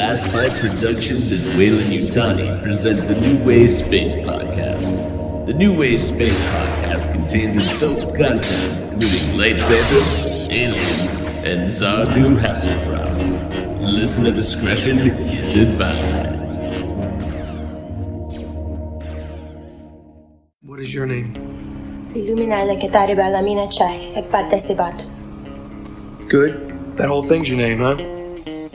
Last Pipe Productions and Wayland Utani present the New Way Space Podcast. The New Way Space Podcast contains adult content, including lightsabers, aliens, and Zardu Hasselfrau. Listener discretion is advised. What is your name? Illuminale che tare bella mina c'hai, e patte se bat. Good. That whole thing's your name, huh?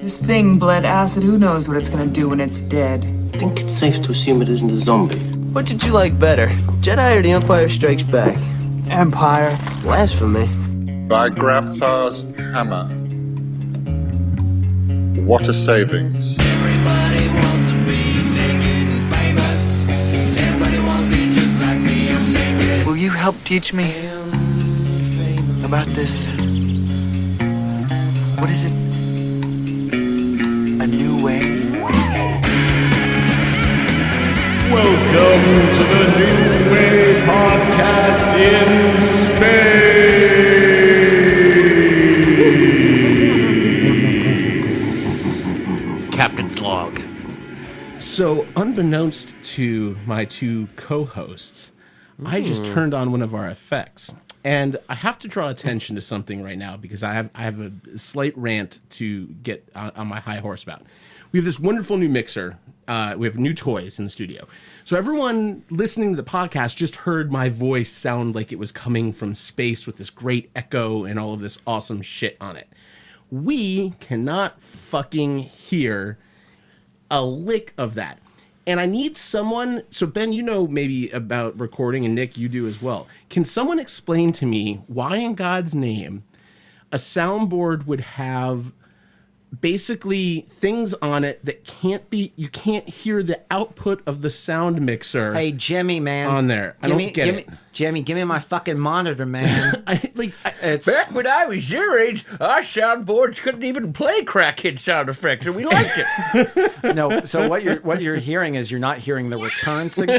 This thing bled acid. Who knows what it's gonna do when it's dead? I think it's safe to assume it isn't a zombie. What did you like better, Jedi or The Empire Strikes Back? Empire. Blasphemy. By Grabthar's hammer. Water savings. Everybody wants to be naked and famous. Everybody wants to be just like me. I'm naked. Will you help teach me about this? What is it? A new way? Welcome to the New Way Podcast in space. Captain's log. So, unbeknownst to my two co-hosts, I just turned on one of our effects. And I have to draw attention to something right now because I have a slight rant to get on my high horse about. We have this wonderful new mixer. We have new toys in the studio. So everyone listening to the podcast just heard my voice sound like it was coming from space with this great echo and all of this awesome shit on it. We cannot fucking hear a lick of that. And I need someone, so Ben, you know maybe about recording, and Nick, you do as well. Can someone explain to me why in God's name a soundboard would have basically things on it that you can't hear the output of the sound mixer? Hey, Jimmy, man. On there. I don't get it. Jimmy, give me my fucking monitor, man. It's back when I was your age, our soundboards couldn't even play crackhead sound effects, and we liked it. No, so what you're hearing is you're not hearing the return signal.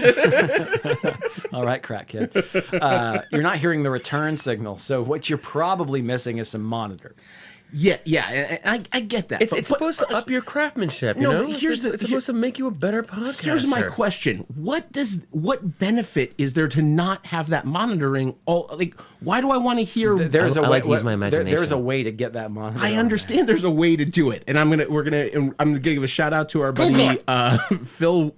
All right, crackhead. You're not hearing the return signal. So what you're probably missing is some monitor. Yeah, I get that. It's supposed to up your craftsmanship, you know? It's supposed to make you a better podcaster. Here's my question. What benefit is there to not have that monitoring? Why do I want to hear... There's a way. Like to use my imagination. There's a way to get that monitor. I understand there's a way to do it. And I'm gonna give a shout out to our buddy Phil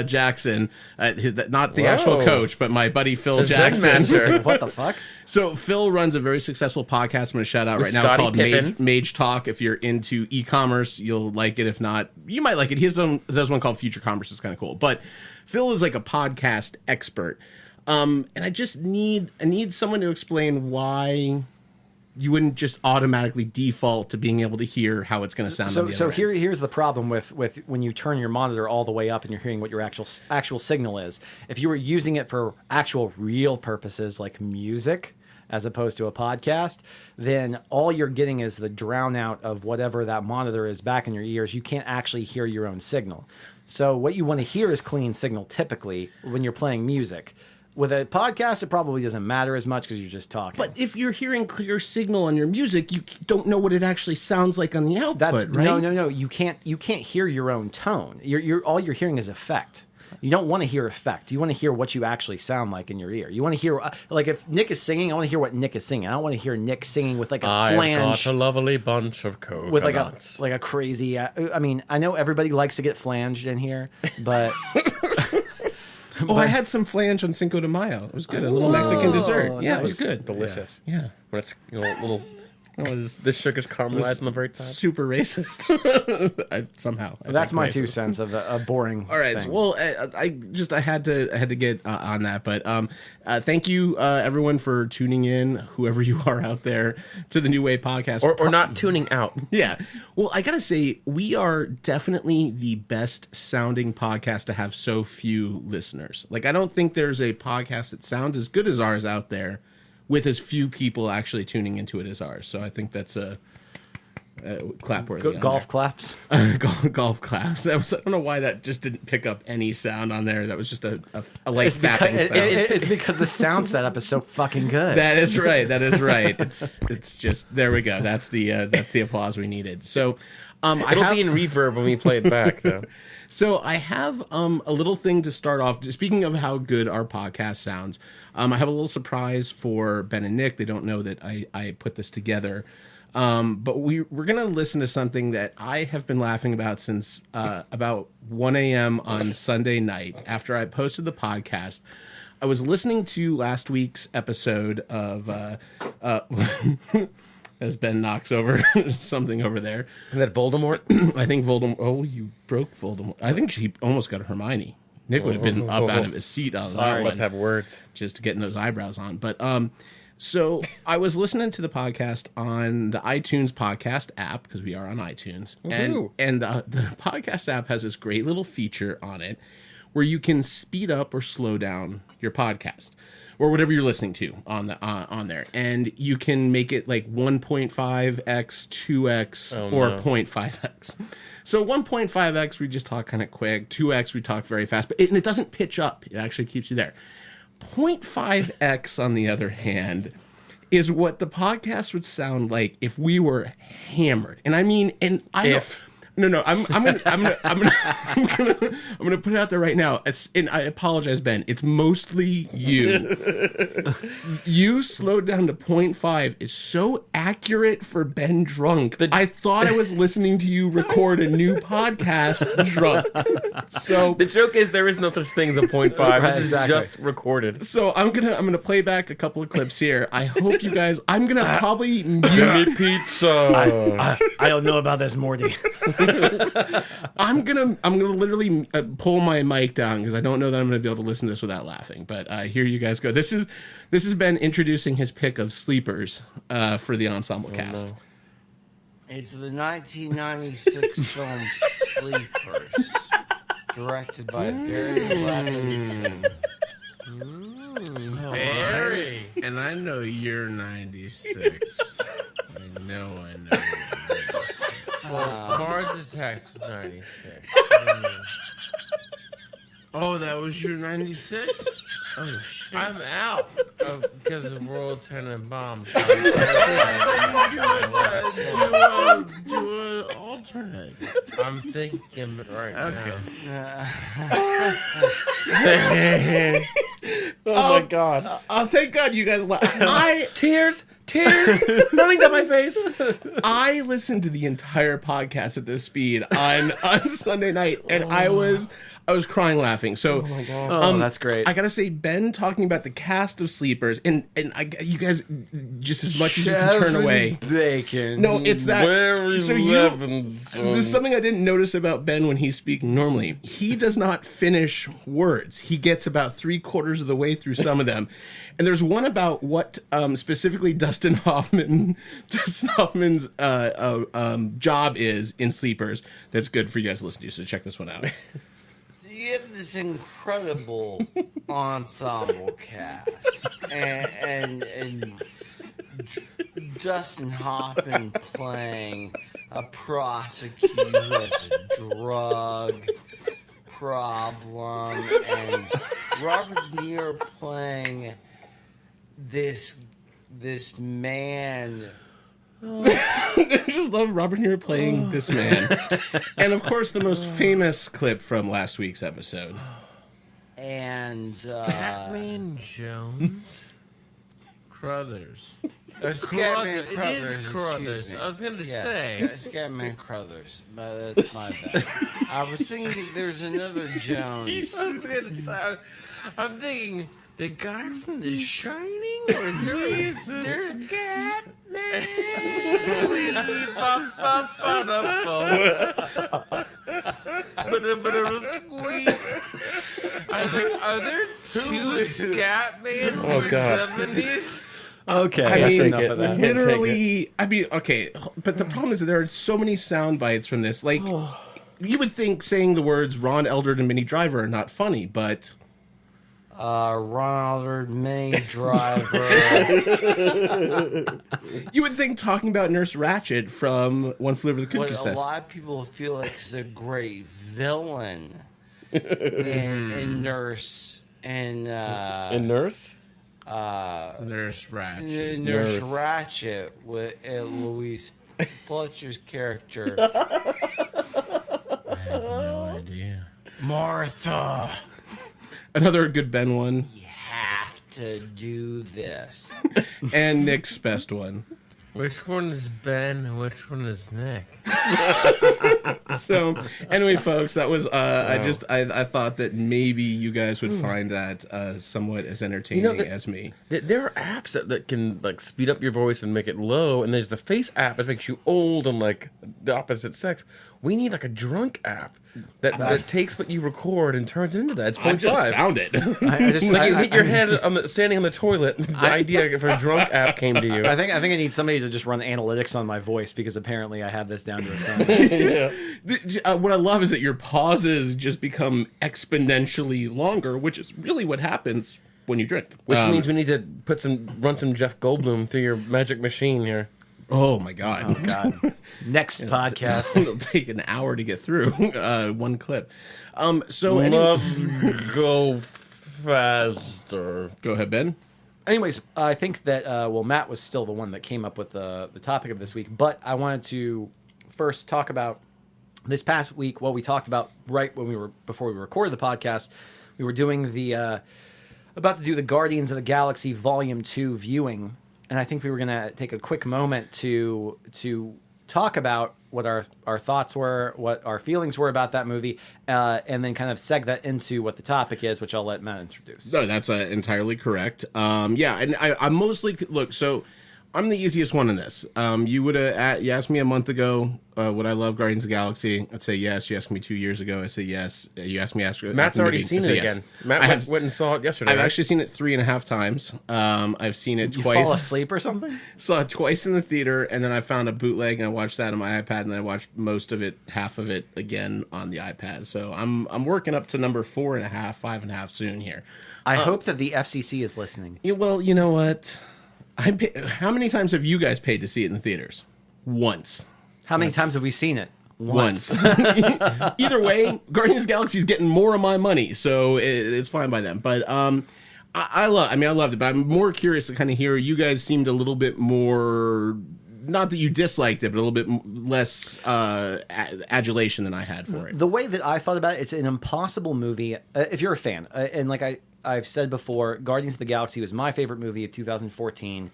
Jackson, not the actual coach, but my buddy Phil Jackson. What the fuck? So Phil runs a very successful podcast I'm going to shout out With right now Scottie called Pippen. Mage Talk. If you're into e-commerce, you'll like it. If not, you might like it. He does one called Future Commerce. It's kind of cool. But Phil is like a podcast expert. And I just need someone to explain why you wouldn't just automatically default to being able to hear how it's going to sound on the other end. Here's the problem with when you turn your monitor all the way up and you're hearing what your actual signal is. If you were using it for actual real purposes like music, as opposed to a podcast, then all you're getting is the drown out of whatever that monitor is back in your ears. You can't actually hear your own signal. So what you want to hear is clean signal typically when you're playing music. With a podcast, it probably doesn't matter as much because you're just talking. But if you're hearing clear signal on your music, you don't know what it actually sounds like on the output, right? No. You can't hear your own tone. All you're hearing is effect. You don't want to hear effect. You want to hear what you actually sound like in your ear. You want to hear, like if Nick is singing, I want to hear what Nick is singing. I don't want to hear Nick singing with like a flange. I've got a lovely bunch of coconuts. With like a crazy, I mean, I know everybody likes to get flanged in here, but... I had some flange on Cinco de Mayo. It was good. A little Mexican dessert. Yeah, it was good. Delicious. Yeah. When it's little... This sugar's caramelized on the very top. Super racist. Somehow. That's my 2 cents of a boring. All right. thing. Well, I had to get on that, but thank you everyone for tuning in, whoever you are out there, to the New Way Podcast, or not tuning out. Yeah. Well, I gotta say, we are definitely the best sounding podcast to have so few listeners. Like, I don't think there's a podcast that sounds as good as ours out there with as few people actually tuning into it as ours. So I think that's clap worthy. Golf claps. Golf claps. I don't know why that just didn't pick up any sound on there. That was just a light fapping sound. It's because the sound setup is so fucking good. That is right. It's just there we go. That's the applause we needed. So it'll be in reverb when we play it back, though. So I have a little thing to start off. Speaking of how good our podcast sounds, I have a little surprise for Ben and Nick. They don't know that I put this together. But we're going to listen to something that I have been laughing about since about 1 a.m. on Sunday night after I posted the podcast. I was listening to last week's episode of... as Ben knocks over something over there. Is that Voldemort? I think Voldemort... Oh, you broke Voldemort. I think she almost got Hermione. Nick would have been up out of his seat on that one. Let's have words. Just getting those eyebrows on. But so I was listening to the podcast on the iTunes podcast app, because we are on iTunes. And the podcast app has this great little feature on it where you can speed up or slow down your podcast, or whatever you're listening to on there, and you can make it like 1.5x, 2x, or 0.5x. So 1.5x we just talk kind of quick, 2x we talk very fast, but it doesn't pitch up. It actually keeps you there. 0.5x on the other hand is what the podcast would sound like if we were hammered, and I mean, and I No, I'm gonna put it out there right now. And I apologize, Ben. It's mostly you. You slowed down to 0.5 is so accurate for Ben drunk. I thought I was listening to you record a new podcast drunk. So the joke is there is no such thing as a 0.5. Right, this is exactly. just recorded. So I'm gonna play back a couple of clips here. I hope you guys. I'm gonna probably give me pizza. I don't know about this, Morty. I'm gonna literally pull my mic down because I don't know that I'm gonna be able to listen to this without laughing. But here you guys go. This has been introducing his pick of Sleepers for the ensemble cast. No. It's the 1996 film Sleepers, directed by Barry Levinson. Barry, and I know you're 96. I know you're 96. Mars Attacks was 96. Oh, that was your 96? Oh, shit. I'm out because of World Tenenbaum. Do an alternate. I'm thinking right now. Oh my God. Oh, thank God you guys laughed. Tears running down my face. I listened to the entire podcast at this speed on Sunday night, and I was crying laughing. So, oh my God. That's great. I gotta say, Ben talking about the cast of Sleepers, and you guys, just as much as you can turn away. Bacon. No, it's that. Barry This is something I didn't notice about Ben when he's speaking normally. He does not finish words. He gets about 3/4 of the way through some of them. And there's one about what specifically Dustin Hoffman's job is in Sleepers that's good for you guys to listen to. So check this one out. You have this incredible ensemble cast, and Dustin Hoffman playing a prosecutor who has a drug problem, and Robert De Niro playing this man. I just love Robert De Niro playing this man. And of course the most famous clip from last week's episode. And Scatman Jones? Crothers. Scatman Crothers. It is Crothers. I was going to say. Scatman Crothers. But that's my bad. I was thinking there's another Jones. I'm thinking the guy from The Shining? Or is there Scatman? Are there two Scatmans in the 70s? Okay, I mean, enough of that. literally, okay, but the problem is that there are so many sound bites from this. Like, you would think saying the words Ron Eldard and Minnie Driver are not funny, but Ronald May Driver. You would think talking about Nurse Ratched from One Flew Over the Cuckoo's What a Nest. lot of people feel like is a great villain in Nurse and Nurse? Nurse Ratched. Nurse Ratched with Louise Fletcher's character. I have no idea. Martha, Another good Ben one. you have to do this. And Nick's best one. Which one is Ben? Which one is Nick? So anyway, folks, that was I thought that maybe you guys would find that somewhat as entertaining as me. There are apps that can like speed up your voice and make it low, and there's the face app that makes you old and like the opposite sex. We need like a drunk app that takes what you record and turns it into that. It's 0.5. I just found it. You hit your head standing on the toilet. The idea for a drunk app came to you. I think I need somebody to just run analytics on my voice because apparently I have this down to a science. What I love is that your pauses just become exponentially longer, which is really what happens when you drink. Which means we need to run some Jeff Goldblum through your magic machine here. Oh my God! Oh God! Next podcast. It'll take an hour to get through one clip. So go faster. Go ahead, Ben. Anyways, I think that Matt was still the one that came up with the topic of this week, but I wanted to first talk about this past week. What we talked about right when before we recorded the podcast, we were doing about to do the Guardians of the Galaxy Volume 2 viewing. And I think we were going to take a quick moment to talk about what our thoughts were, what our feelings were about that movie, and then kind of seg that into what the topic is, which I'll let Matt introduce. No, that's entirely correct. Yeah, and I mostly look. So I'm the easiest one in this. You asked me a month ago would I love Guardians of the Galaxy? I'd say yes. You asked me 2 years ago. I say yes. You asked me after. Matt's already seen it again. Matt went and saw it yesterday. I've actually seen it 3.5 times. I've seen it twice. You fall asleep or something? Saw it twice in the theater, and then I found a bootleg and I watched that on my iPad, and then I watched half of it again on the iPad. So I'm working up to number 4.5, 5.5 soon here. I hope that the FCC is listening. Yeah, well, you know what? How many times have you guys paid to see it in the theaters? Once. How many times have we seen it? Once. Either way, Guardians of the Galaxy is getting more of my money, so it's fine by them. But I loved it, but I'm more curious to kind of hear. You guys seemed a little bit more, not that you disliked it, but a little bit less adulation than I had for it. The way that I thought about it, it's an impossible movie. If you're a fan, and like I've said before, Guardians of the Galaxy was my favorite movie of 2014.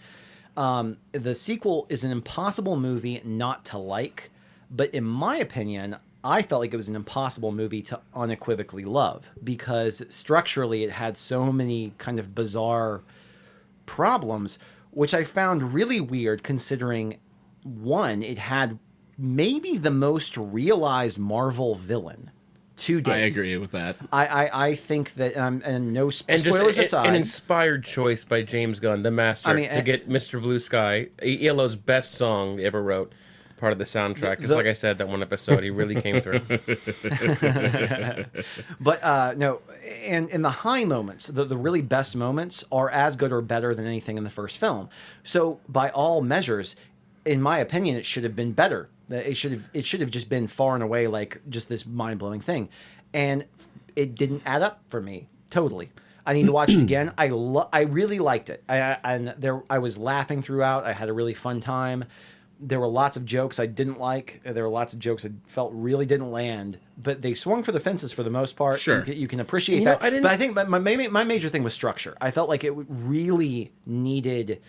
The sequel is an impossible movie not to like, but in my opinion, I felt like it was an impossible movie to unequivocally love because structurally it had so many kind of bizarre problems, which I found really weird considering, one, it had maybe the most realized Marvel villain to date. I agree with that. I think that, and no spoilers aside, an inspired choice by James Gunn, the master, to get Mr. Blue Sky, ELO's best song they ever wrote, part of the soundtrack. Just like I said, that one episode, he really came through. But no, and in the high moments, the really best moments are as good or better than anything in the first film. So by all measures, in my opinion, it should have been better. It should have just been far and away like just this mind-blowing thing, and it didn't add up for me totally. I need to watch it again. I really liked it. I was laughing throughout. I had a really fun time. There were lots of jokes I didn't like. There were lots of jokes I felt really didn't land, but they swung for the fences for the most part. Sure, you can appreciate that. But I think my major thing was structure. I felt like it really needed.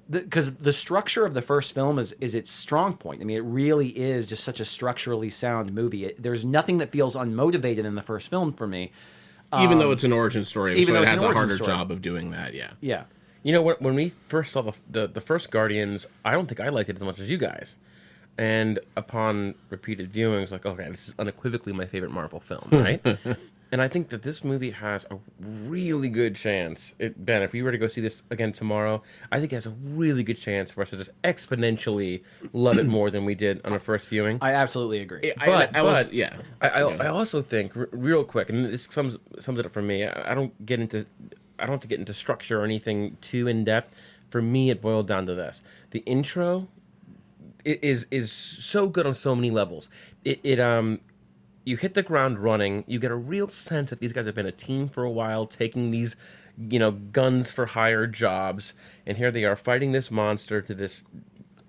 Because the structure of the first film is its strong point. I mean, it really is just such a structurally sound movie. There's nothing that feels unmotivated in the first film for me. Even though it's an origin story, so it has a harder job of doing that, yeah. Yeah. You know, when we first saw the first Guardians, I don't think I liked it as much as you guys. And upon repeated viewings, like, okay, this is unequivocally my favorite Marvel film, right? And I think that this movie has a really good chance. Ben, if we were to go see this again tomorrow, I think it has a really good chance for us to just exponentially love it more than we did on our first viewing. I absolutely agree. I also think, real quick, and this sums it up for me, I don't get into I don't have to get into structure or anything too in depth. For me, it boiled down to this: the intro is so good on so many levels. You hit the ground running. You get a real sense that these guys have been a team for a while, taking these, guns for hire jobs, and here they are fighting this monster to this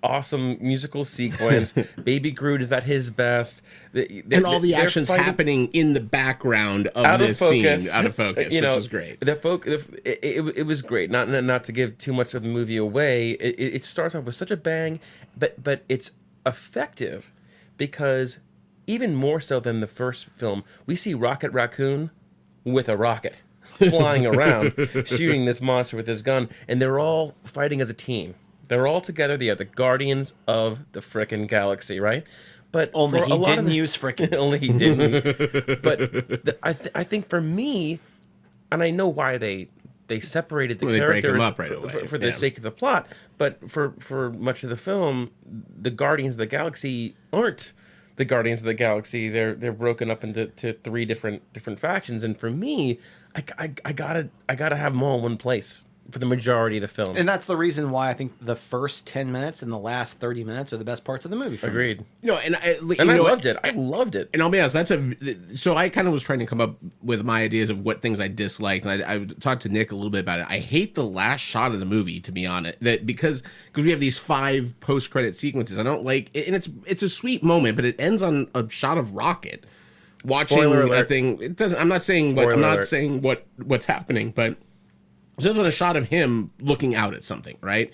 awesome musical sequence. Baby Groot is at his best, and all the actions happening in the background of this scene, out of focus, which is great. It was great. Not to give too much of the movie away. It starts off with such a bang, but it's effective because even more so than the first film, we see Rocket Raccoon with a rocket flying around, shooting this monster with his gun, and they're all fighting as a team. They're all together. They are the guardians of the frickin' galaxy, right? But only he didn't use frickin'. Only he didn't. But I think for me, and I know why they separated the characters break them up right away. for the sake of the plot. But for much of the film, the Guardians of the Galaxy aren't the Guardians of the Galaxy. They're broken up into three different factions. And for me, I gotta have them all in one place for the majority of the film. And that's the reason why I think the first 10 minutes and the last 30 minutes are the best parts of the movie. Agreed. I loved it. I loved it. And I'll be honest, so I kind of was trying to come up with my ideas of what things I disliked. And I talked to Nick a little bit about it. I hate the last shot of the movie, to be honest, because we have these 5 post-credit sequences. I don't like it, and it's a sweet moment, but it ends on a shot of Rocket watching a thing. It doesn't. I'm not saying what's happening, but it says on a shot of him looking out at something, right?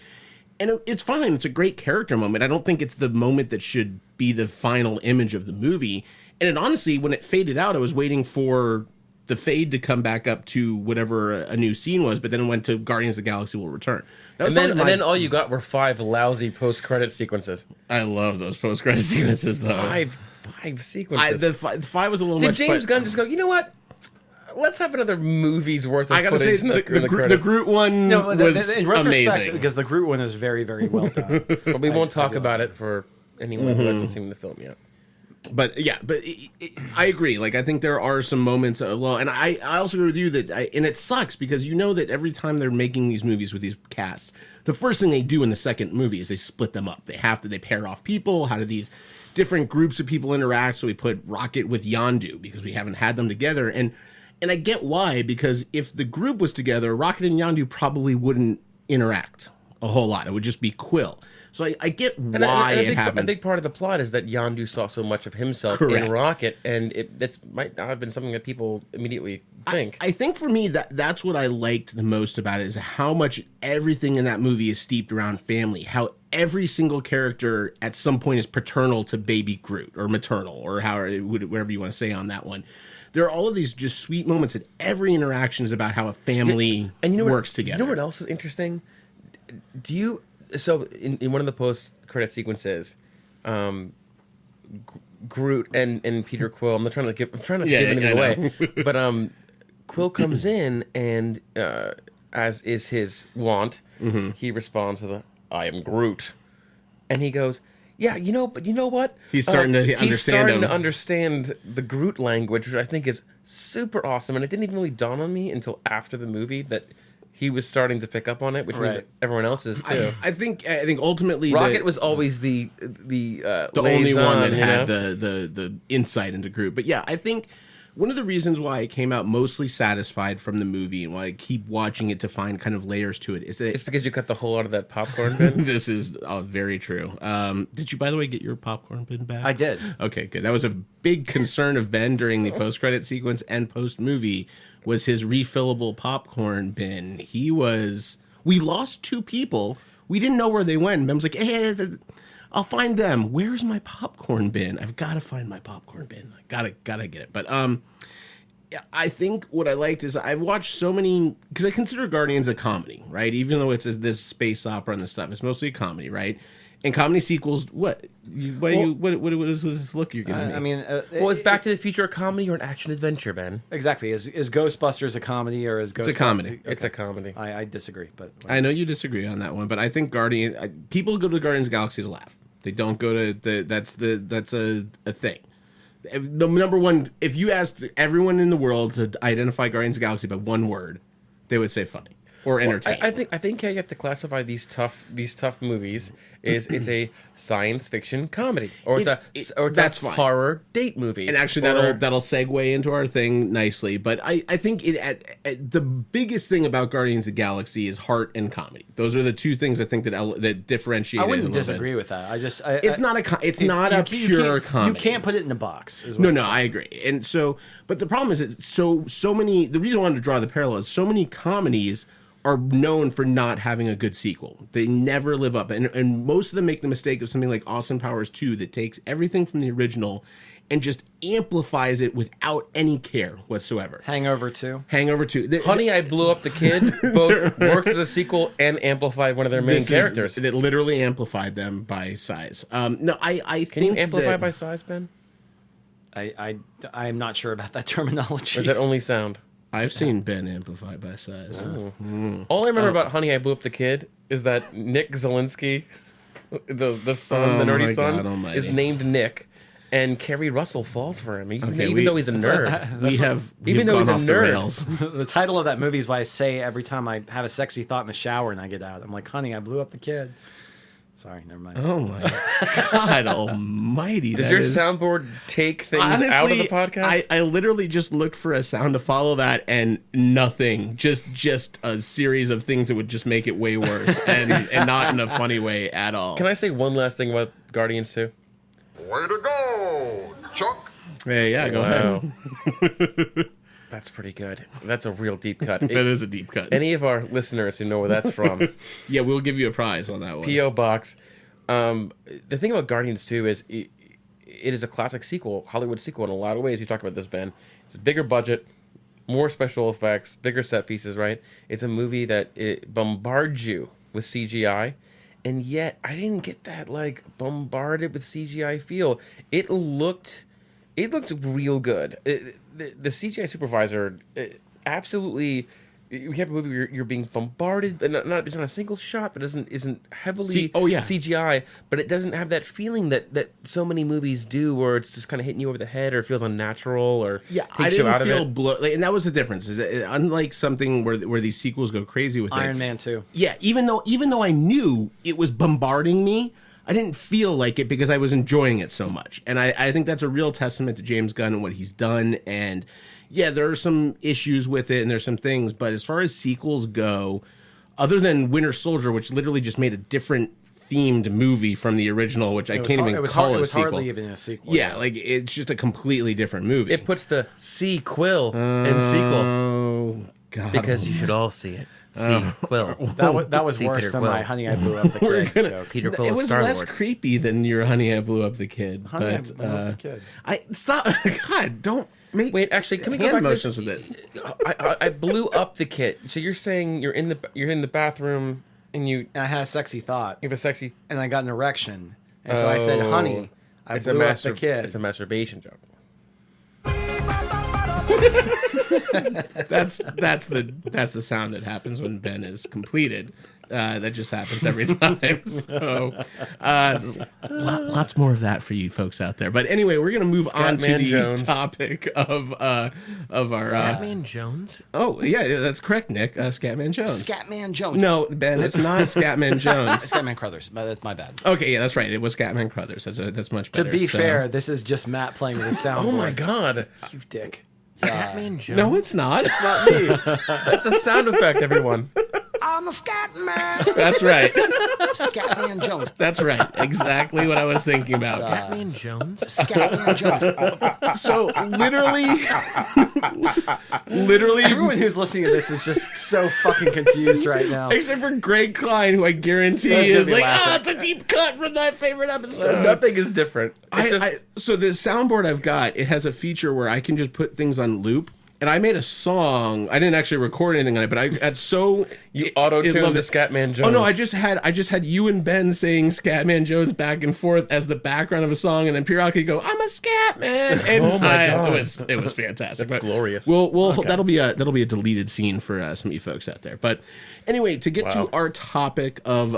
And it's fine. It's a great character moment. I don't think it's the moment that should be the final image of the movie. And it, honestly, when it faded out, I was waiting for the fade to come back up to whatever a new scene was, but then it went to Guardians of the Galaxy Will Return. And then all you got were 5 lousy post-credit sequences. I love those post-credit sequences, though. 5 sequences. The 5 was a little much. Did James Gunn just go, you know what? Let's have another movie's worth of I gotta footage. say, the Groot one was in retrospect, amazing. Because the Groot one is very, very well done. But we won't talk about it for anyone who hasn't seen the film yet. But yeah, I agree. Like, I think there are some moments and I also agree with you that, and it sucks because you know that every time they're making these movies with these casts, the first thing they do in the second movie is they split them up. They pair off people. How do these different groups of people interact? So we put Rocket with Yondu because we haven't had them together. And I get why, because if the group was together, Rocket and Yondu probably wouldn't interact a whole lot. It would just be Quill. So I get why it happens. A big part of the plot is that Yondu saw so much of himself Correct. in Rocket, and that might not have been something that people immediately think. I think for me, that's what I liked the most about it, is how much everything in that movie is steeped around family. How every single character at some point is paternal to baby Groot, or maternal, or whatever you want to say on that one. There are all of these just sweet moments that every interaction is about how a family works together. You know what else is interesting? So in one of the post-credit sequences, Groot and Peter Quill. I'm not trying to give anything away, but Quill comes in and as is his wont, he responds with "I am Groot," and he goes, "Yeah, but you know what? He's starting to understand the Groot language, which I think is super awesome." And it didn't even really dawn on me until after the movie that he was starting to pick up on it, which means everyone else is too. I think ultimately Rocket was always the only one that had the insight into Groot. But yeah, I think one of the reasons why I came out mostly satisfied from the movie and why I keep watching it to find kind of layers to it is that it's because you cut the hole out of that popcorn bin. This is very true. Did you, by the way, get your popcorn bin back? I did. Okay, good. That was a big concern of Ben during the post-credit sequence and post-movie, was his refillable popcorn bin. We lost 2 people. We didn't know where they went. Ben was like, hey, I'll find them. Where's my popcorn bin? I've got to find my popcorn bin. I gotta get it. But I think what I liked is I've watched so many, because I consider Guardians a comedy, right? Even though it's this space opera and this stuff, it's mostly a comedy, right? And comedy sequels, what is this look you're giving me? I mean, is Back to the Future a comedy or an action adventure, Ben? Exactly. Is Ghostbusters a comedy or is Ghostbusters? It's a comedy. Okay. It's a comedy. I disagree, but I know you disagree on that one, but I think people go to Guardians of the Galaxy to laugh. They don't go to that's a thing. The number one, if you asked everyone in the world to identify Guardians of the Galaxy by one word, they would say funny or entertaining. I think how you have to classify these tough movies is it's a science fiction comedy or it's that's a fine. horror date movie. And actually, that'll segue into our thing nicely. But I think the biggest thing about Guardians of the Galaxy is heart and comedy. Those are the two things I think that differentiate. I wouldn't disagree with that. It's not a pure comedy. You can't put it in a box. No, I agree. And so, but the problem is that so many. The reason I wanted to draw the parallel is so many comedies are known for not having a good sequel. They never live up. And most of them make the mistake of something like Austin Powers 2 that takes everything from the original and just amplifies it without any care whatsoever. Hangover 2. Honey, I Blew Up the Kid both works as a sequel and amplified one of their main characters. It literally amplified them by size. No, I Can you amplify by size, Ben? I'm not sure about that terminology. Or is that only sound? I've seen Ben amplify by size. Oh. All I remember about Honey, I Blew Up the Kid is that Nick Zielinski, the son, the nerdy son, is named Nick, and Kerry Russell falls for him, even though he's a nerd. Even though he's a nerd. The title of that movie is what I say every time I have a sexy thought in the shower and I get out. I'm like, honey, I blew up the kid. Sorry, never mind. Oh my God almighty. Does your soundboard take things out of the podcast? I literally just looked for a sound to follow that and nothing. Just a series of things that would just make it way worse and not in a funny way at all. Can I say one last thing about Guardians 2? Way to go, Chuck. Hey, yeah, go ahead. That's pretty good. That's a real deep cut. That is a deep cut. Any of our listeners who know where that's from. Yeah, we'll give you a prize on that one. P.O. Box. The thing about Guardians 2 is it is a classic sequel, Hollywood sequel in a lot of ways. You talked about this, Ben. It's a bigger budget, more special effects, bigger set pieces, right? It's a movie that it bombards you with CGI. And yet, I didn't get that, like, bombarded with CGI feel. It looked real good. The CGI supervisor absolutely. You have a movie where you're being bombarded, and it's not a single shot, but isn't heavily CGI, but it doesn't have that feeling that so many movies do, where it's just kind of hitting you over the head, or it feels unnatural, or takes you out of it. And that was the difference. Is that unlike something where these sequels go crazy with Iron Man 2. Yeah, even though I knew it was bombarding me, I didn't feel like it because I was enjoying it so much. And I think that's a real testament to James Gunn and what he's done. And yeah, there are some issues with it and there's some things, but as far as sequels go, other than Winter Soldier, which literally just made a different themed movie from the original, which I can't even call a sequel. It was hardly even a sequel. Yeah, like it's just a completely different movie. It puts the sequel in sequel. Oh, God. Because you should all see it. Quill. That was worse than my Honey, I Blew Up the Kid joke. Peter Quill. It was less creepy than your Honey, I Blew Up the Kid. Honey, I Blew Up the Kid. Stop. God, don't make. Wait, actually, can we go back motions with it? I blew up the kid. So you're saying you're in the bathroom and I had a sexy thought. You have a sexy, and I got an erection, and so I said, "Honey, I blew up the kid." It's a masturbation joke. That's the sound that happens when Ben is completed. That just happens every time. So, lots more of that for you folks out there. But anyway, we're gonna move on to the topic of our Scatman Jones. Oh yeah, that's correct, Nick. Scatman Jones. Scatman Jones. No, Ben, it's not Scatman Jones. It's Scatman Crothers, but that's my bad. Okay, yeah, that's right. It was Scatman Crothers. That's much better. To be fair, this is just Matt playing with the sound. Oh my God, you dick. Scatman Jones. No, it's not. It's not me. That's a sound effect, everyone. I'm a Scatman. That's right. Scatman Jones. That's right. Exactly what I was thinking about. Scatman Jones. Scatman Jones. So literally, everyone who's listening to this is just so fucking confused right now. Except for Greg Klein, who I guarantee is like, it's a deep cut from that favorite episode. Nothing is different. So the soundboard I've got, it has a feature where I can just put things on loop. And I made a song. I didn't actually record anything on it, but I had you auto-tuned the Scatman Jones. Oh no, I just had you and Ben saying Scatman Jones back and forth as the background of a song, and then periodically go, "I'm a Scatman," and oh my God, it was fantastic. That's glorious. That'll be a deleted scene for some of you folks out there. But anyway, to get to our topic of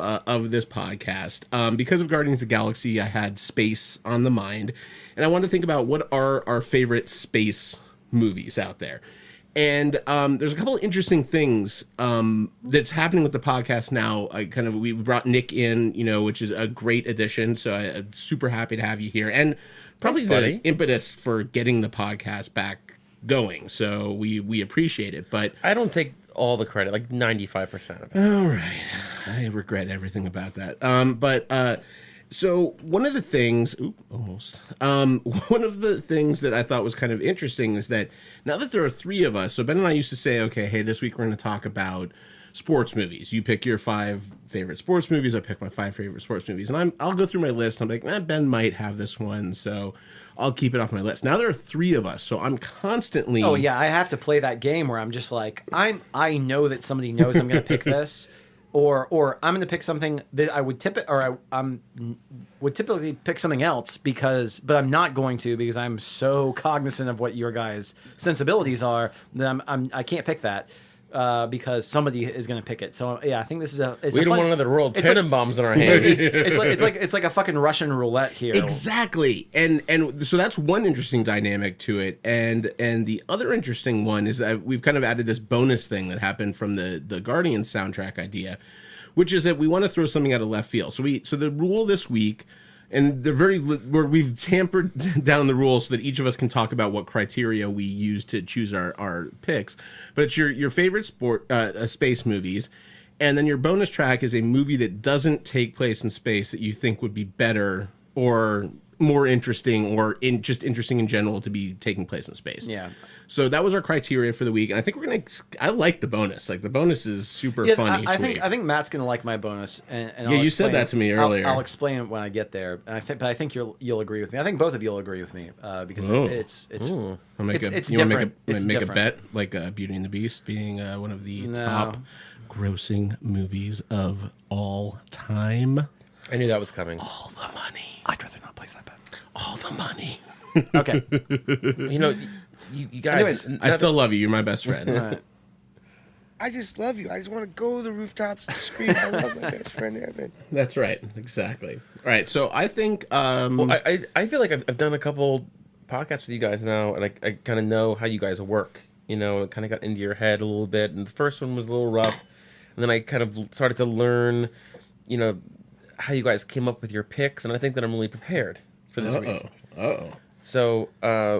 this podcast, because of Guardians of the Galaxy, I had space on the mind, and I wanted to think about what are our favorite space movies out there. And there's a couple of interesting things that's happening with the podcast now. We brought Nick in, which is a great addition. So I'm super happy to have you here. And probably the impetus for getting the podcast back going. So we appreciate it. But I don't take all the credit, like 95% of it. All right. I regret everything about that. So one of the things, one of the things that I thought was kind of interesting is that now that there are three of us, so Ben and I used to say, okay, hey, this week we're going to talk about sports movies. You pick your 5 favorite sports movies. I pick my 5 favorite sports movies, and I'll go through my list. And I'm like, Ben might have this one, so I'll keep it off my list. Now there are 3 of us, so I'm constantly. Oh yeah, I have to play that game where I'm just like, I know that somebody knows I'm going to pick this. Or I'm going to pick something that I would would typically pick something else but I'm not going to because I'm so cognizant of what your guys' sensibilities are that I can't pick that because somebody is going to pick it. So yeah, I think this is we don't want another World Tenenbaums in our hands. It's like a fucking Russian roulette here. Exactly, and so that's one interesting dynamic to it, and the other interesting one is that we've kind of added this bonus thing that happened from the Guardians soundtrack idea, which is that we want to throw something out of left field. So the rule this week. And where we've tampered down the rules so that each of us can talk about what criteria we use to choose our picks. But it's your favorite space movies, and then your bonus track is a movie that doesn't take place in space that you think would be better or more interesting or just interesting in general to be taking place in space. Yeah. So that was our criteria for the week, and I think I like the bonus. Like the bonus is super fun. I think Matt's gonna like my bonus, and yeah, you said that to me earlier. I'll explain it when I get there, and I think you'll agree with me. I think both of you'll agree with me because it's different. Make a bet like Beauty and the Beast being one of the top grossing movies of all time. I knew that was coming. All the money. I'd rather not place that bet. All the money. Okay. You guys. Anyways, I still love you. You're my best friend. Right. I just love you. I just want to go to the rooftops and scream, I love my best friend Evan. That's right. Exactly. All right. So I think... well, I feel like I've done a couple podcasts with you guys now, and I kind of know how you guys work. It kind of got into your head a little bit, and the first one was a little rough. And then I kind of started to learn, how you guys came up with your picks, and I think that I'm really prepared for this week. So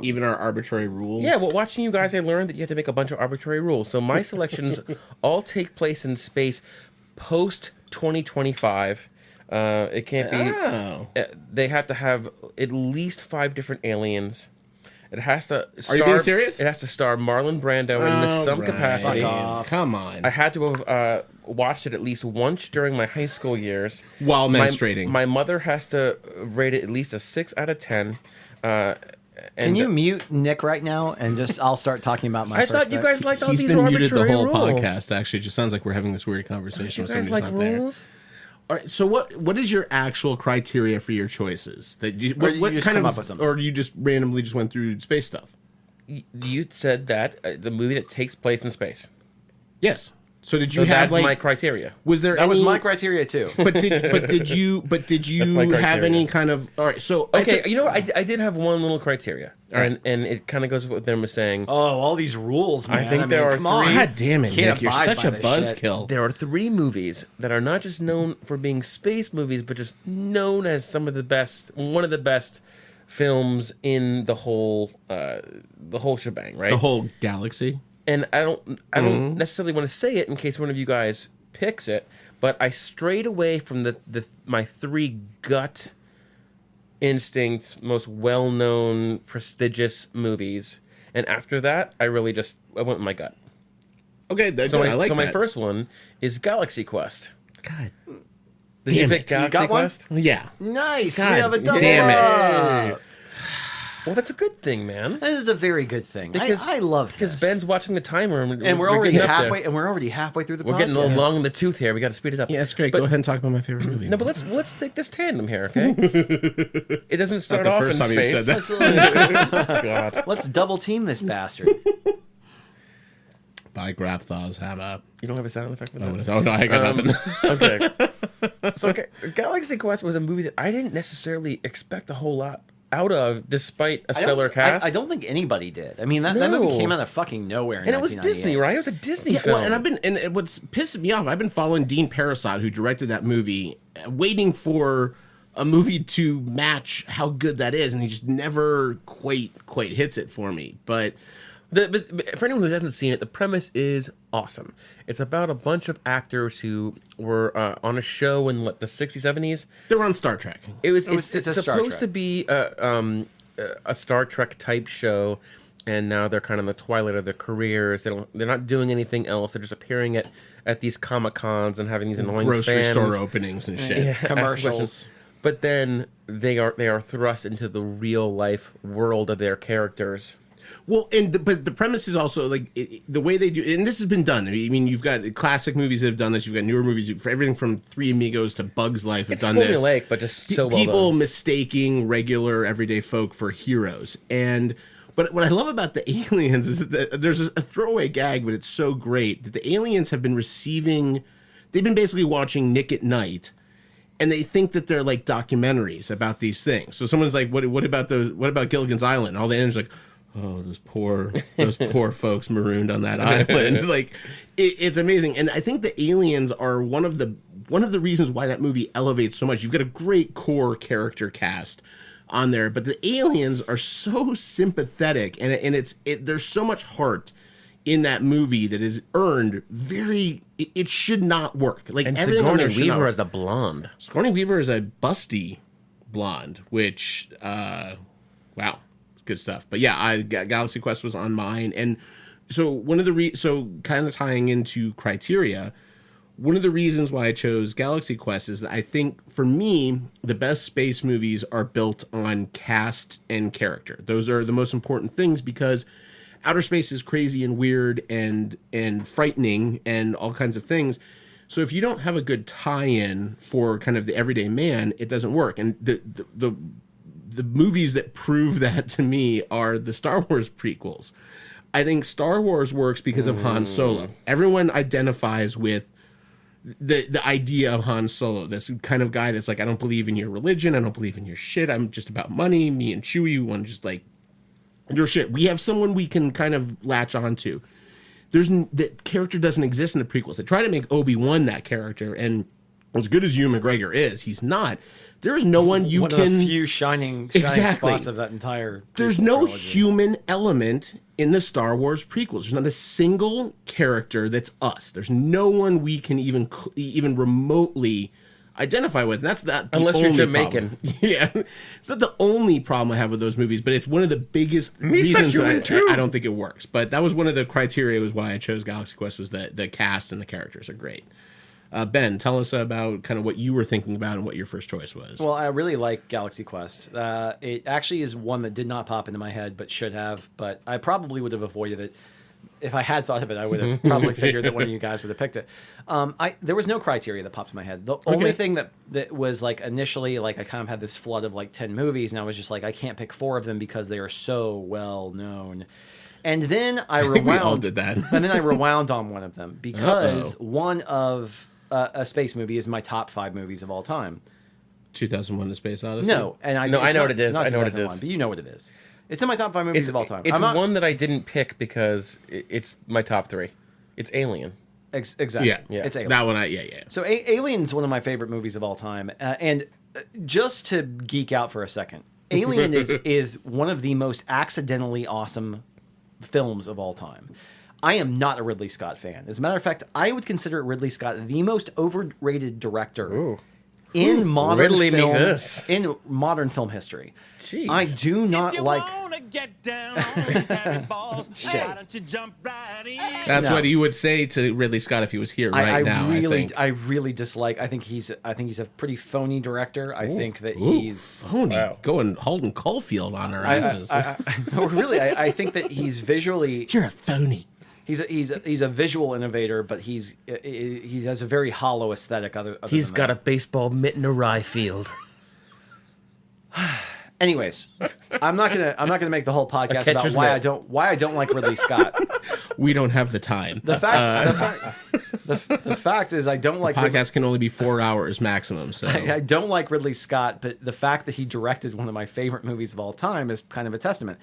even our arbitrary rules. Yeah, well, watching you guys, I learned that you have to make a bunch of arbitrary rules. So my selections all take place in space post 2025. It can't be. They have to have at least 5 different aliens. It has to. Are you being serious? It has to star Marlon Brando in some capacity. Come on. I had to have watched it at least once during my high school years. While menstruating. My mother has to rate it at least a 6 out of 10. Can you mute Nick right now and I'll start talking about my I thought you guys liked all He's these been arbitrary muted the whole rules. podcast, actually. It just sounds like we're having this weird conversation with somebody who's not rules? there. All right, so what is your actual criteria for your choices? What just kind come of, up with something? or you just randomly just went through space stuff? You said that it's a movie that takes place in space. Yes. So did you have that's my criteria? Was there? That was my criteria too. But did you have any kind of? All right. So okay, I did have one little criteria, and it kind of goes with what them was saying. Oh, all these rules, man. I think there are 3. God damn it, Nick! You're such a buzzkill. There are 3 movies that are not just known for being space movies, but just known as one of the best films in the whole shebang, right? The whole galaxy. And I don't necessarily want to say it in case one of you guys picks it, but I strayed away from my 3 gut instinct, most well-known, prestigious movies, and after that, I went with my gut. Okay, I like that. My first one is Galaxy Quest. God. Did you pick Galaxy Quest? Yeah. Nice. God, we have a double. Damn it. Well, that's a good thing, man. That is a very good thing. I love this. Because Ben's watching the timer, and we're already halfway. And we're already halfway through the. We're getting a little long in the tooth here. We got to speed it up. Yeah, that's great. Go ahead and talk about my favorite movie. No, but let's take this tandem here, okay? It doesn't start off in space. You said that. God. Let's double team this bastard. By Grapthaw's hammer. You don't have a sound effect for that? Oh no, I got nothing. Okay. So Galaxy Quest was a movie that I didn't necessarily expect a whole lot out of despite a stellar cast. I don't think anybody did. I mean, that movie came out of fucking nowhere. And it was Disney, right? It was a Disney film. Well, and what's pissing me off, I've been following Dean Parasot, who directed that movie, waiting for a movie to match how good that is, and he just never quite hits it for me. But for anyone who hasn't seen it, the premise is awesome. It's about a bunch of actors who were on a show in the 60s, 70s. They were on Star Trek. It's supposed to be a Star Trek type show, and now they're kind of in the twilight of their careers. They're not doing anything else. They're just appearing at these Comic-Cons and having these annoying grocery fans. store openings and shit. Yeah, commercials. But then they are thrust into the real life world of their characters. Well, but the premise is also like the way they do, and this has been done. I mean, you've got classic movies that have done this. You've got newer movies for everything from Three Amigos to Bugs Life have done this. It's formulaic, but just so well done. People mistaking regular everyday folk for heroes. But what I love about the aliens is that there's a throwaway gag, but it's so great that the aliens have been receiving. They've been basically watching Nick at Night. And they think that they're like documentaries about these things. So someone's like, "What about Gilligan's Island?" And all the aliens are like, "Oh, those poor folks marooned on that island." Like, it's amazing. And I think the aliens are one of the reasons why that movie elevates so much. You've got a great core character cast on there, but the aliens are so sympathetic, and there's so much heart in that movie that is earned very. It should not work. Like, and Sigourney Weaver as a blonde. Sigourney Weaver is a busty blonde, which wow, it's good stuff. But yeah, Galaxy Quest was on mine, and so one of the kind of tying into criteria. One of the reasons why I chose Galaxy Quest is that I think, for me, the best space movies are built on cast and character. Those are the most important things because outer space is crazy and weird and frightening and all kinds of things. So if you don't have a good tie-in for kind of the everyday man, it doesn't work. And the movies that prove that to me are the Star Wars prequels. I think Star Wars works because of Han Solo. Everyone identifies with the idea of Han Solo, this kind of guy that's like, I don't believe in your religion, I don't believe in your shit, I'm just about money. Me and Chewie, we want to just like your shit. We have someone we can kind of latch onto. That character doesn't exist in the prequels. They try to make Obi-Wan that character, and as good as Ewan McGregor is, he's not. There is no one you one can. One of the few shining spots of that entire. There's no trilogy. human element in the Star Wars prequels. There's not a single character that's us. There's no one we can even remotely identify with. And that's not the unless you're only Jamaican. Problem. Yeah, it's not the only problem I have with those movies, but it's one of the biggest reasons I don't think it works. But that was one of the criteria was why I chose Galaxy Quest, was that the cast and the characters are great. Ben, tell us about kind of what you were thinking about and what your first choice was. Well, I really like Galaxy Quest. It actually is one that did not pop into my head, but should have. But I probably would have avoided it. If I had thought of it, I would have probably figured that one of you guys would have picked it. There was no criteria that popped in my head. The only thing that was like initially, like I kind of had this flood of like 10 movies, and I was just like, I can't pick 4 of them because they are so well known. And then I rewound. We all did that. And then I rewound on one of them because one of a space movie is my top 5 movies of all time. 2001: The Space Odyssey. No, and I know what it is. I know what it is. But you know what it is. It's in my top 5 movies of all time. It's one that I didn't pick because it's my top 3. It's Alien. Exactly. Yeah. It's Alien. That one, yeah. So Alien's one of my favorite movies of all time. And just to geek out for a second, Alien is one of the most accidentally awesome films of all time. I am not a Ridley Scott fan. As a matter of fact, I would consider Ridley Scott the most overrated director in modern in modern film history. Jeez. I do not like. Get down on these happy balls, why don't you jump right in? That's what you would say to Ridley Scott if he was here now. I really dislike. I think he's a pretty phony director. I think that he's phony. Wow. Going Holden Caulfield on our asses. I think that he's visually. You're a phony. He's a visual innovator, but he has a very hollow aesthetic. He's got a baseball mitt in a rye field. Anyways, I'm not gonna make the whole podcast about why I don't like Ridley Scott. We don't have the time. The The fact is, I don't like podcast can only be 4 hours maximum. So I don't like Ridley Scott, but the fact that he directed one of my favorite movies of all time is kind of a testament.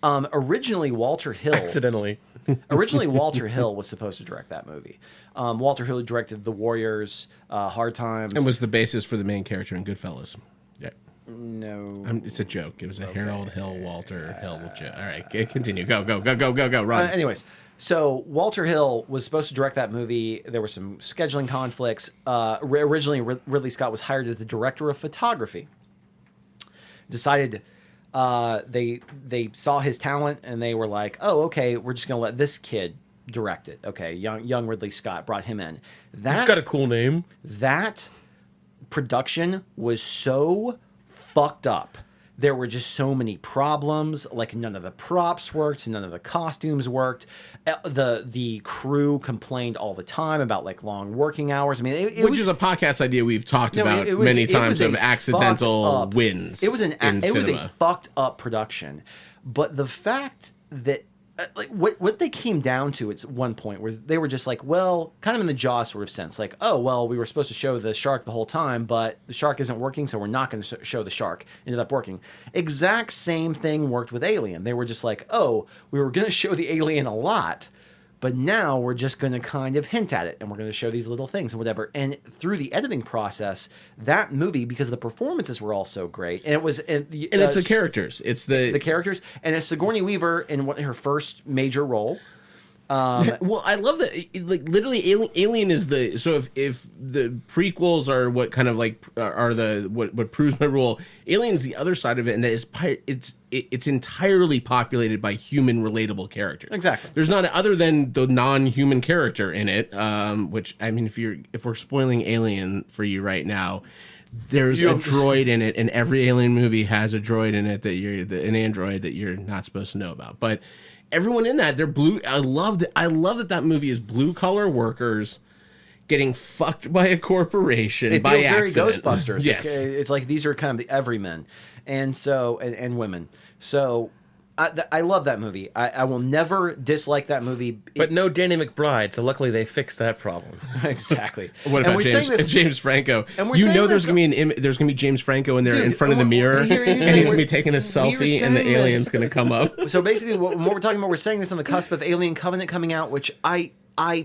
Originally, Walter Hill. Accidentally. Originally, Walter Hill was supposed to direct that movie. Walter Hill directed The Warriors, Hard Times, and was the basis for the main character in Goodfellas. Yeah. No, it's a joke. It was a Harold Hill, Walter Hill joke. All right, continue. Go. Run. Anyways. So Walter Hill was supposed to direct that movie. There were some scheduling conflicts. Originally, Ridley Scott was hired as the director of photography. Decided they saw his talent and they were like, "Oh, okay, we're just gonna let this kid direct it." Okay, young Ridley Scott brought him in. He's got a cool name. That production was so fucked up. There were just so many problems. Like none of the props worked, none of the costumes worked. The crew complained all the time about like long working hours. I mean, which is a podcast idea we've talked about many times of accidental wins. It was a fucked up production, but the fact that like what they came down to at one point was they were just like, well, kind of in the Jaws sort of sense, like, oh well, we were supposed to show the shark the whole time, but the shark isn't working, so we're not going to show the shark. Ended up working. Exact same thing worked with Alien. They were just like, oh, we were going to show the alien a lot, but now we're just going to kind of hint at it, and we're going to show these little things and whatever. And through the editing process, that movie, because the performances were all so great, and it was, and it's the characters, it's the characters, and it's Sigourney Weaver in her first major role. Well, I love that. Like literally, Alien is the if the prequels are what kind of like are the what proves my rule. Alien is the other side of it, and that is it's entirely populated by human relatable characters. Exactly. There's not other than the non-human character in it. Which I mean, if we're spoiling Alien for you right now. There's a droid in it, and every Alien movie has a droid in it an android that you're not supposed to know about. But everyone in that, they're blue. I love that movie is blue collar workers getting fucked by a corporation. It by feels very accident. Ghostbusters. Yes, it's like these are kind of the everymen, and so and women. So I love that movie. I will never dislike that movie. But no Danny McBride, so luckily they fixed that problem. Exactly. What about James Franco? You know there's gonna be James Franco in there in front of the mirror, and he's gonna be taking a selfie, and the alien's gonna come up. So basically, what we're talking about, we're saying this on the cusp of Alien Covenant coming out, which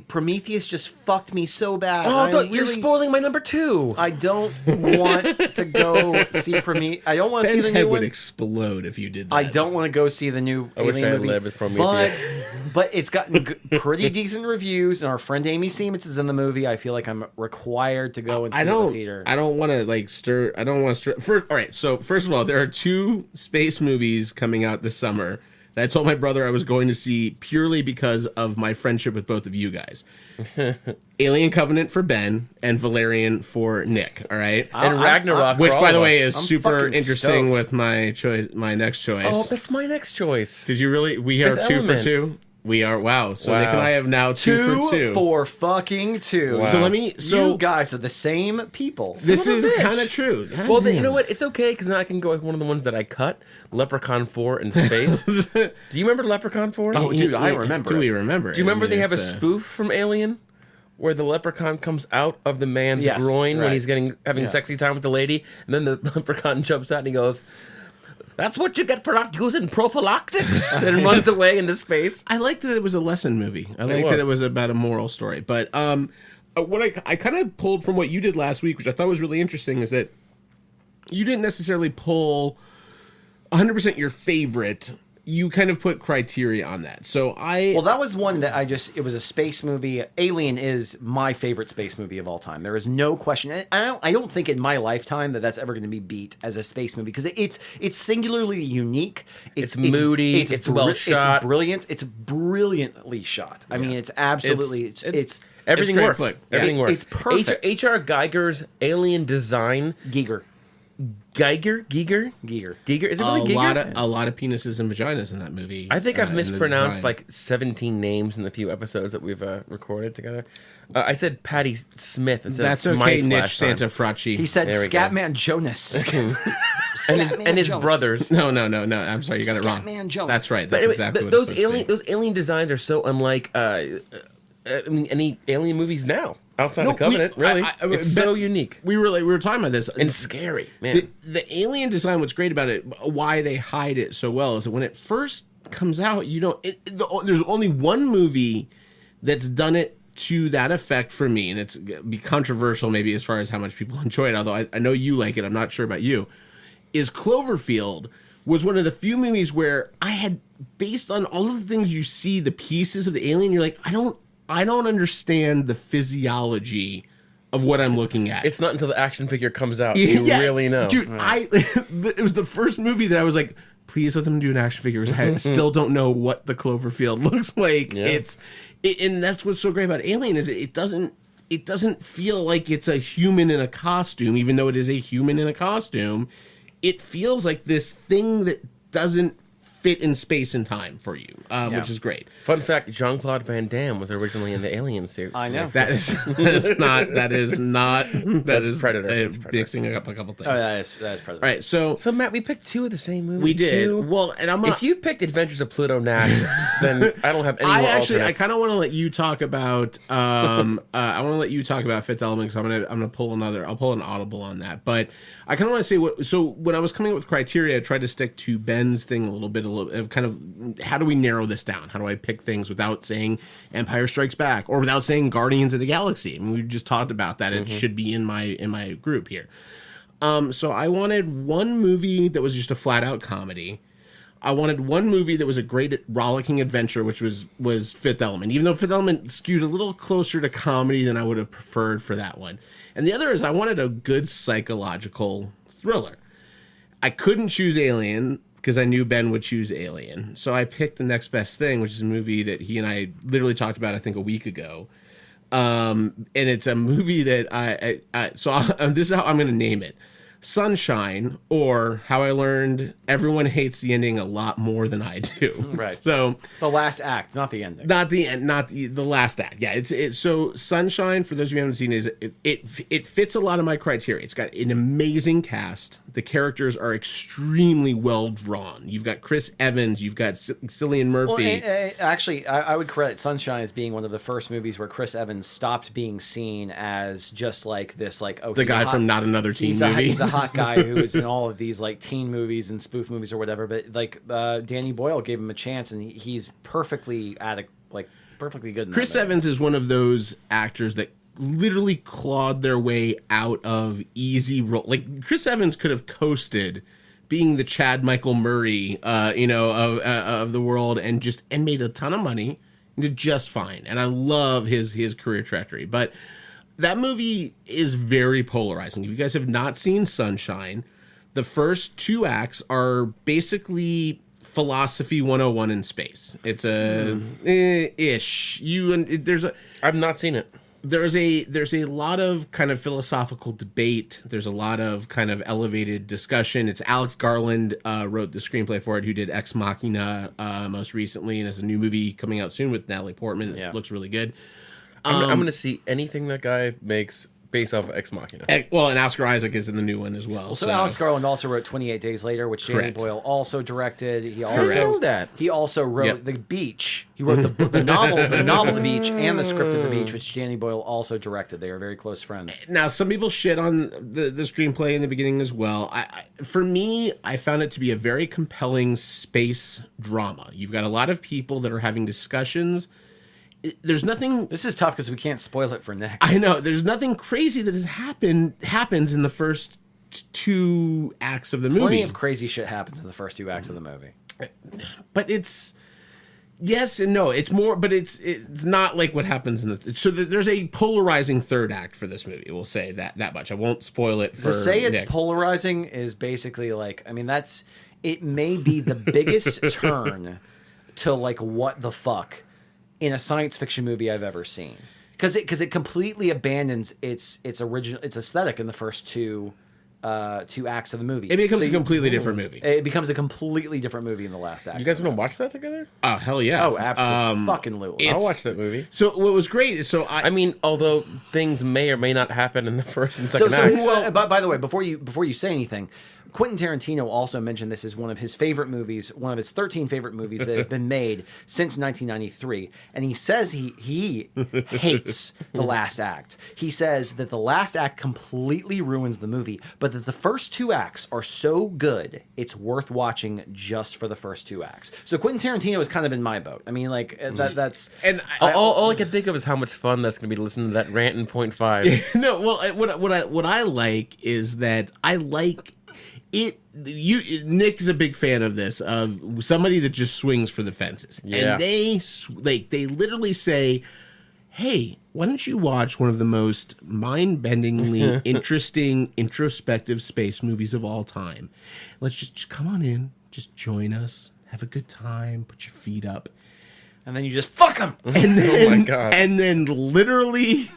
Prometheus just fucked me so bad. Oh, you're spoiling my number 2. I don't want to go see Prometheus. I don't want to see the new head one. Would explode if you did that. I don't want to go see the new I Alien wish I had movie. lived with Prometheus. But it's gotten pretty decent reviews, and our friend Amy Siemens is in the movie. I feel like I'm required to go and see the theater. I don't want to stir. I don't want to stir. All right, so first of all, there are 2 space movies coming out this summer. I told my brother I was going to see purely because of my friendship with both of you guys. Alien Covenant for Ben and Valerian for Nick. All right, and Ragnarok, which for by the all way of is us. super interesting with my next choice. Oh, that's my next choice. Did you really? We are Fifth 2 Element. for 2. We are So Nick and I have now 2 for 2. for fucking 2. Wow. So you guys are the same people. This is kind of true. Well, you know what? It's okay because now I can go with one of the ones that I cut. Leprechaun 4 in space. Do you remember Leprechaun 4? Oh, dude, I remember. Do we remember? Do you remember they have a spoof from Alien where the leprechaun comes out of the man's Yes, groin when right. he's having sexy time with the lady, and then the leprechaun jumps out and he goes, "That's what you get for not using prophylactics," and runs away into space. I like that it was a lesson movie. I like that it was about a moral story. But what I kind of pulled from what you did last week, which I thought was really interesting, is that you didn't necessarily pull 100% your favorite. You kind of put criteria on that. So Well, that was one that it was a space movie. Alien is my favorite space movie of all time. There is no question. I don't think in my lifetime that's ever going to be beat as a space movie because it's singularly unique. It's moody. It's well shot. It's brilliant. It's brilliantly shot. I mean, it's absolutely. It's everything great works. flick. Everything works. It's perfect. H.R. Geiger's alien design. Giger. Geiger? Is it really Giger? A lot of penises and vaginas in that movie. I think I've in the mispronounced design. like 17 names in the few episodes that we've recorded together. I said Patty Smith instead That's of okay, Smythe Nick last time. Santa Fracci. He said There we go. Scatman Jonas. and his brothers. No. I'm sorry, you got it wrong. Scatman Jones. That's right. But That's anyway, exactly what those it's supposed to be. alien designs are so unlike any Alien movies now outside of Covenant. Really, it's so unique. We were talking about this and scary, man. The alien design. What's great about it? Why they hide it so well is that when it first comes out, there's only one movie that's done it to that effect for me, and it's be controversial maybe as far as how much people enjoy it. Although I know you like it, I'm not sure about you. Is Cloverfield was one of the few movies where I had, based on all of the things you see, the pieces of the alien, you're like, I don't understand the physiology of what I'm looking at. It's not until the action figure comes out you really know. Dude, it was the first movie that I was like, please let them do an action figure. I still don't know what the Cloverfield looks like. Yeah. And that's what's so great about Alien is it doesn't feel like it's a human in a costume, even though it is a human in a costume. It feels like this thing that doesn't fit in space and time for you, which is great. Fun fact: Jean-Claude Van Damme was originally in the Alien suit. I know. That is not Predator. It's Predator. Mixing up a couple things. Oh, that is Predator. All right, so Matt, we picked two of the same movie. We did. Too. Well, and if you picked Adventures of Pluto Nash, then I don't have any more alternates. I kind of want to let you talk about. I want to let you talk about Fifth Element because I'm gonna pull another. I'll pull an audible on that, but I kind of want to say what. So when I was coming up with criteria, I tried to stick to Ben's thing a little bit of kind of how do we narrow this down? How do I pick things without saying Empire Strikes Back or without saying Guardians of the Galaxy? I mean, we just talked about that. It should be in my group here. So I wanted one movie that was just a flat out comedy. I wanted one movie that was a great rollicking adventure, which was Fifth Element, even though Fifth Element skewed a little closer to comedy than I would have preferred for that one. And the other is I wanted a good psychological thriller. I couldn't choose Alien because I knew Ben would choose Alien. So I picked The Next Best Thing, which is a movie that he and I literally talked about, I think, a week ago. And it's a movie that this is how I'm going to name it. Sunshine, or How I Learned Everyone Hates the Ending a Lot More Than I Do. Right. So the last act, not the ending. Not the end, not the last act. Yeah, it's so Sunshine, for those of you who haven't seen it fits a lot of my criteria. It's got an amazing cast. The characters are extremely well drawn. You've got Chris Evans, you've got Cillian Murphy. Well, actually, I would credit Sunshine as being one of the first movies where Chris Evans stopped being seen as just like this, the guy from Not Another Teen Movie. He's a hot guy who is in all of these like teen movies and spoof movies or whatever. But Danny Boyle gave him a chance, and he's perfectly perfectly good. In Chris Evans is one of those actors that literally clawed their way out of easy role. Like Chris Evans could have coasted being the Chad Michael Murray, of the world, and made a ton of money and did just fine. And I love his career trajectory. But that movie is very polarizing. If you guys have not seen Sunshine, the first two acts are basically philosophy 101 in space. It's ish. I've not seen it. There's a lot of kind of philosophical debate. There's a lot of kind of elevated discussion. It's Alex Garland wrote the screenplay for it, who did Ex Machina most recently, and has a new movie coming out soon with Natalie Portman. It looks really good. I'm going to see anything that guy makes based off of Ex Machina. Well, and Oscar Isaac is in the new one as well. So Alex Garland also wrote 28 Days Later, which Danny Boyle also directed. He also wrote The Beach. He wrote the novel The Beach, and the script of The Beach, which Danny Boyle also directed. They are very close friends. Now, some people shit on the screenplay in the beginning as well. For me, I found it to be a very compelling space drama. You've got a lot of people that are having discussions. There's nothing. This is tough because we can't spoil it for Nick. I know. There's nothing crazy that happens in the first two acts of the movie. Plenty of crazy shit happens in the first two acts of the movie. But it's yes and no. It's more, but it's not like what happens in the. So there's a polarizing third act for this movie. We'll say that much. I won't spoil it. To say it's polarizing is basically it may be the biggest turn to what the fuck in a science fiction movie I've ever seen, because it completely abandons its aesthetic in the first two acts of the movie. It becomes a completely different movie. It becomes a completely different movie in the last act. You guys want to watch that together? Oh hell yeah! Oh, absolutely. I'll watch that movie. So what was great is I mean, although things may or may not happen in the first and second act. By the way, before you say anything, Quentin Tarantino also mentioned this as one of his favorite movies, one of his 13 favorite movies that have been made since 1993. And he says he hates the last act. He says that the last act completely ruins the movie, but that the first 2 acts are so good, it's worth watching just for the first 2 acts. So Quentin Tarantino is kind of in my boat. I mean, like, that's... And all I can think of is how much fun that's going to be to listen to that rant in 0.5. No, well, what I like is that I like it. Nick is a big fan of this, of somebody that just swings for the fences, Yeah. and they literally say, "Hey, why don't you watch one of the most mind-bendingly interesting, introspective space movies of all time? Let's just come on in, just join us, have a good time, put your feet up." And then you just fuck them. And then, oh my God. And then literally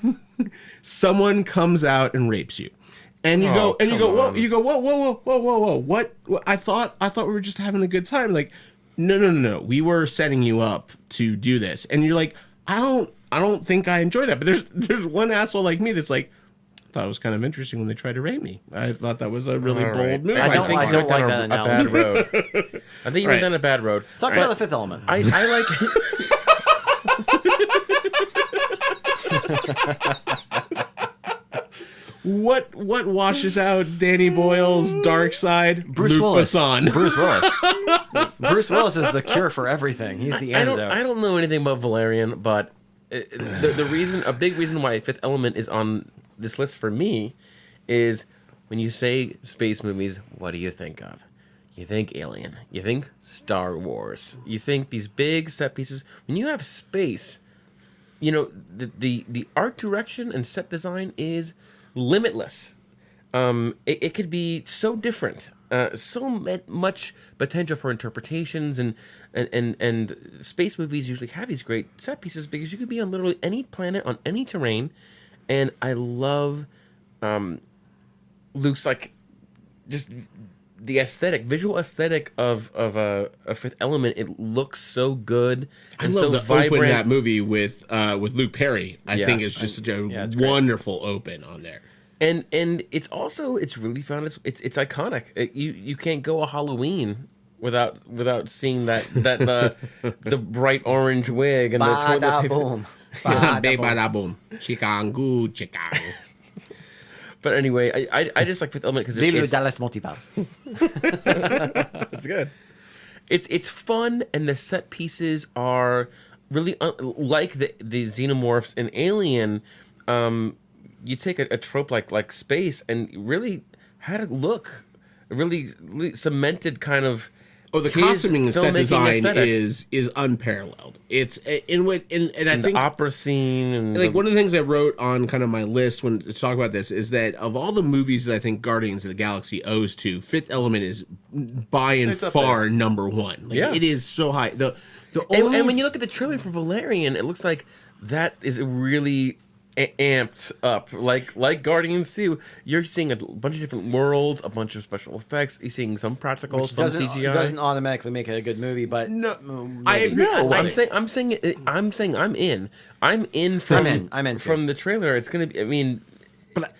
someone comes out and rapes you. And you go, whoa, what? I thought we were just having a good time. Like, no. We were setting you up to do this. And you're like, I don't think I enjoy that. But there's one asshole like me that's like, I thought it was kind of interesting when they tried to rape me. I thought that was a really bold move. I don't like that analogy. Bad road. I think you went down a bad road. Talk about The Fifth Element. I like... What washes out Danny Boyle's dark side? Bruce Luc Willis. Besson. Bruce Willis. Bruce Willis is the cure for everything. He's the antidote. I don't know anything about Valerian, but a big reason why Fifth Element is on this list for me is when you say space movies, what do you think of? You think Alien. You think Star Wars. You think these big set pieces. When you have space, you know, the art direction and set design is limitless. It could be so different, much potential for interpretations, and space movies usually have these great set pieces because you could be on literally any planet on any terrain, and I love Luke's like just the visual aesthetic of a Fifth Element. It looks so good. I And love so the vibrant. open in that movie with Luke Perry. I think it's just such a it's great. wonderful open on there. And it's really fun. It's iconic. You can't go a Halloween without seeing that the bright orange wig and the toilet paper. Boom. Bada boom. Chikangu, Chicago. But anyway, I just like Fifth Element because Vive it's Dallas Multipass. it's good. It's fun, and the set pieces are really like the xenomorphs in Alien. You take a trope like space and really had it look really cemented kind of. Oh, the his costuming and set filmmaking design aesthetic. is unparalleled. It's and I And think the opera scene and like one of the things I wrote on kind of my list when to talk about this is that of all the movies that I think Guardians of the Galaxy owes to, Fifth Element is by and far number one. Like, it is so high. The only and when you look at the trailer for Valerian, it looks like that is really amped up, like Guardians 2. You're seeing a bunch of different worlds, a bunch of special effects. You're seeing some practical, Which some CGI. doesn't automatically make it a good movie, but I agree. I'm saying I'm in. I'm in from from the trailer. It's gonna be. I mean, but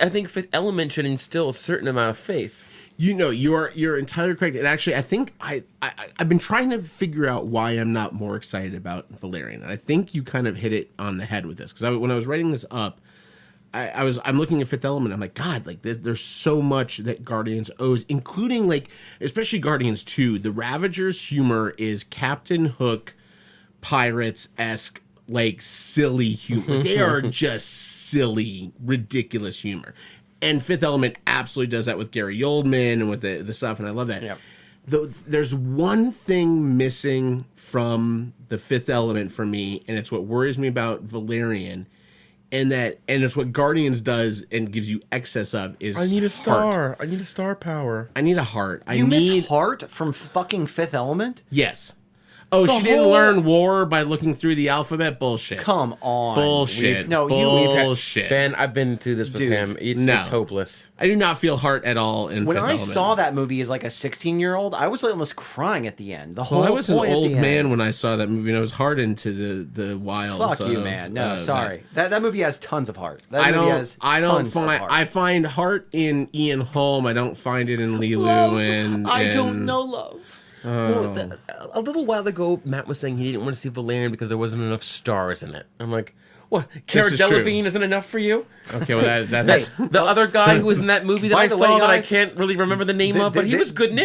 I think Fifth Element should instill a certain amount of faith. You know, you're entirely correct. And actually, I think I've been trying to figure out why I'm not more excited about Valerian. And I think you kind of hit it on the head with this. Because when I was writing this up, I'm looking at Fifth Element. I'm like, God, like there's so much that Guardians owes, including like, especially Guardians 2. The Ravagers' humor is Captain Hook, Pirates-esque, like silly humor. They are just silly, ridiculous humor. And Fifth Element absolutely does that with Gary Oldman and with the stuff, and I love that. Yeah. Though there's one thing missing from the Fifth Element for me, and it's what worries me about Valerian, and it's what Guardians does and gives you excess of is I need a star. heart. I need a star power. I need a heart. You miss Heart from fucking Fifth Element? Yes. Oh, she didn't learn war by looking through the alphabet? Bullshit. Come on. Bullshit. Bullshit. Ben, I've been through this with him. It's hopeless. I do not feel heart at all in When Fifth I Element. saw that movie as like a 16-year-old, I was like almost crying at the end. I was an old man when I saw that movie, and I was hard into the wilds. Fuck you, man. No, sorry. That movie has tons of heart. I find heart in Ian Holm. I don't find it in Lilu. I don't know love. Well, a little while ago, Matt was saying he didn't want to see Valerian because there wasn't enough stars in it. I'm like, what? Cara Delevingne isn't enough for you? Okay, well that's the other guy who was in that movie that I saw that I can't really remember the name of, but he was good in it.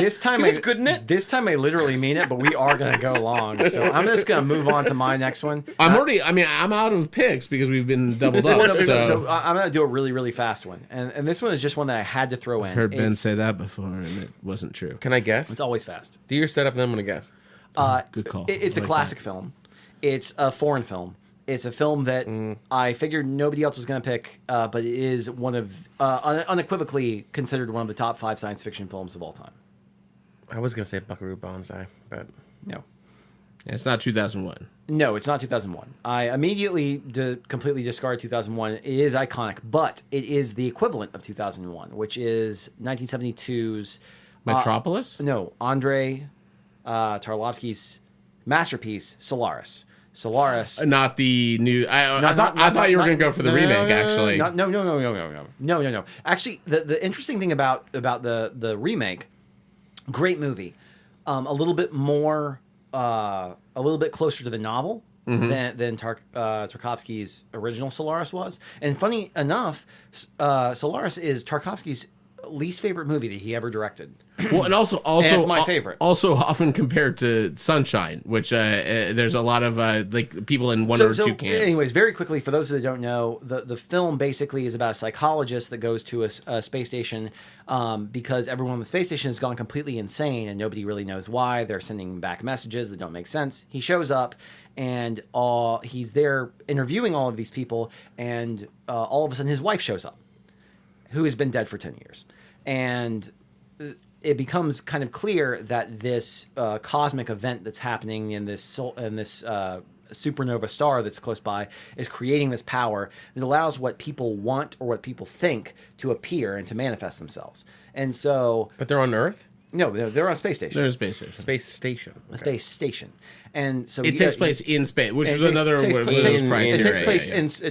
This time I literally mean it, but we are gonna go long, so I'm just gonna move on to my next one. I'm out of picks because we've been doubled up. So I'm gonna do a really, really fast one, and this one is just one that I had to throw in. I've heard Ben say that before, and it wasn't true. Can I guess? It's always fast. Do your setup, then I'm gonna guess. Good call. It's a classic film. It's a foreign film. It's a film that I figured nobody else was going to pick, but it is one of unequivocally considered one of the top 5 science fiction films of all time. I was going to say Buckaroo Banzai, but no. It's not 2001. No, it's not 2001. I immediately completely discard 2001. It is iconic, but it is the equivalent of 2001, which is 1972's... Metropolis? No, Andrei Tarkovsky's masterpiece, Solaris. Solaris, not the new. I thought you were going to go for the remake. Actually, no. Actually, the interesting thing about the remake, great movie, a little bit closer to the novel than Tarkovsky's original Solaris was. And funny enough, Solaris is Tarkovsky's least favorite movie that he ever directed. Well, and also and it's my favorite. Also, often compared to Sunshine, which there's a lot of like people in one or two camps. Anyways, very quickly, for those that don't know, the film basically is about a psychologist that goes to a space station because everyone on the space station has gone completely insane and nobody really knows why. They're sending back messages that don't make sense. He shows up and he's there interviewing all of these people, and all of a sudden his wife shows up, who has been dead for 10 years. And it becomes kind of clear that this cosmic event that's happening in this supernova star that's close by is creating this power that allows what people want or what people think to appear and to manifest themselves. And so... But they're on Earth? No, they're on a space station. They're a space station. Space station. A space station. And so it takes place in space, which is another one of those criteria. It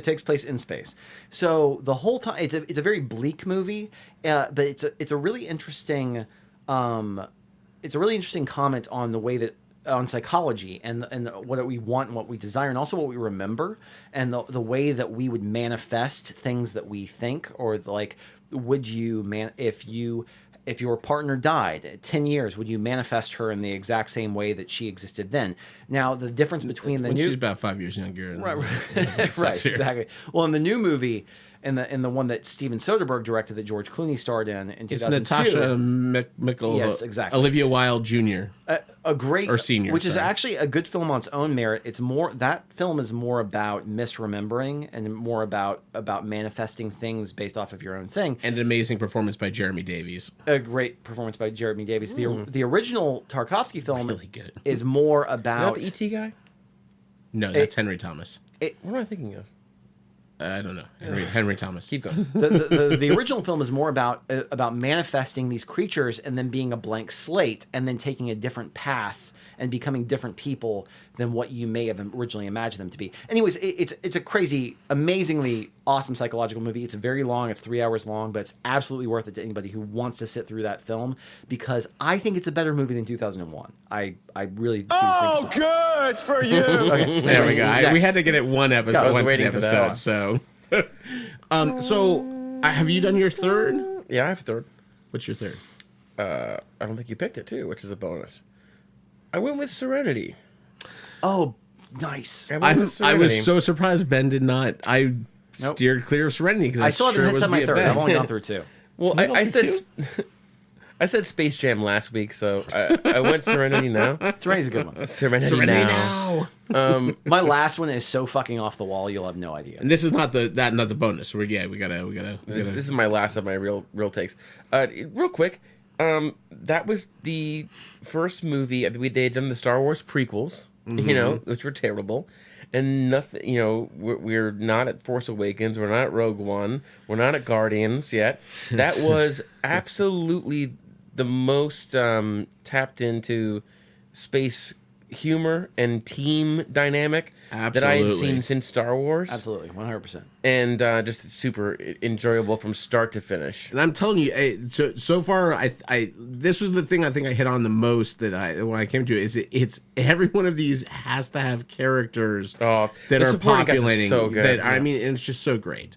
takes place in space. So the whole time, it's a very bleak movie, but it's a really interesting comment on the way that on psychology and what we want and what we desire and also what we remember and the way that we would manifest things that we think, or like, would you if your partner died at 10 years, would you manifest her in the exact same way that she existed then? Now, the difference between the she's about 5 years younger. Right, exactly. Well, in the new movie, in the one that Steven Soderbergh directed that George Clooney starred in 2002. It's Natasha Mickle. Yes, exactly. Olivia Wilde Jr. A great... Or senior, which is actually a good film on its own merit. That film is more about misremembering and more about manifesting things based off of your own thing. And an amazing performance by Jeremy Davies. A great performance by Jeremy Davies. The original Tarkovsky film is more about... Is that the E.T. guy? No, that's Henry Thomas. What am I thinking of? I don't know. Henry Thomas. Keep going. The original film is more about manifesting these creatures and then being a blank slate and then taking a different path and becoming different people than what you may have originally imagined them to be. Anyways, it's a crazy, amazingly awesome psychological movie. It's very long. It's 3 hours long, but it's absolutely worth it to anybody who wants to sit through that film because I think it's a better movie than 2001. I really do think it's good for you. Okay, there we go. We had to get it one episode. I was waiting for that. So, have you done your third? Yeah, I have a third. What's your third? I don't think you picked it too, which is a bonus. I went with Serenity. Oh, nice. I was so surprised Ben did not. I steered clear of Serenity because I still haven't hit my third. I've only gone through two. Well, I said Space Jam last week, so I went Serenity now. Serenity's a good one. Serenity now. My last one is so fucking off the wall, you'll have no idea. And this is not the bonus. We gotta. This is my last of my real takes. Real quick, that was the first movie. I mean, they had done the Star Wars prequels, you know, which were terrible. And nothing, you know, we're not at Force Awakens. We're not at Rogue One. We're not at Guardians yet. That was absolutely the most tapped into space humor and team dynamic that I had seen since Star Wars. Absolutely, 100%. And just super enjoyable from start to finish. And I'm telling you, so far, I this was the thing I think I hit on the most when I came to it, is it's every one of these has to have characters that are populating. So good. That, I mean, and it's just so great.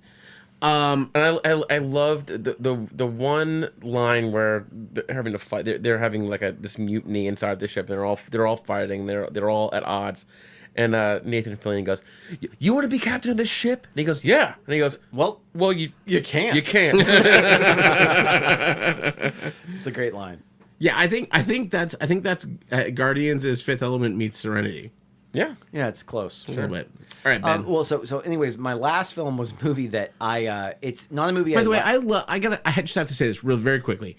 And I loved the one line where they're having to fight. They're having like this mutiny inside the ship. They're all fighting. They're all at odds. And Nathan Fillion goes, "You want to be captain of this ship?" And he goes, "Yeah." And he goes, "Well, you can't. You can't." It's a great line. Yeah, I think that's Guardians is Fifth Element meets Serenity. Yeah, it's close. A little bit. All right, Ben. Well, so anyways, my last film was a movie that it's not a movie. By the way, I just have to say this very quickly.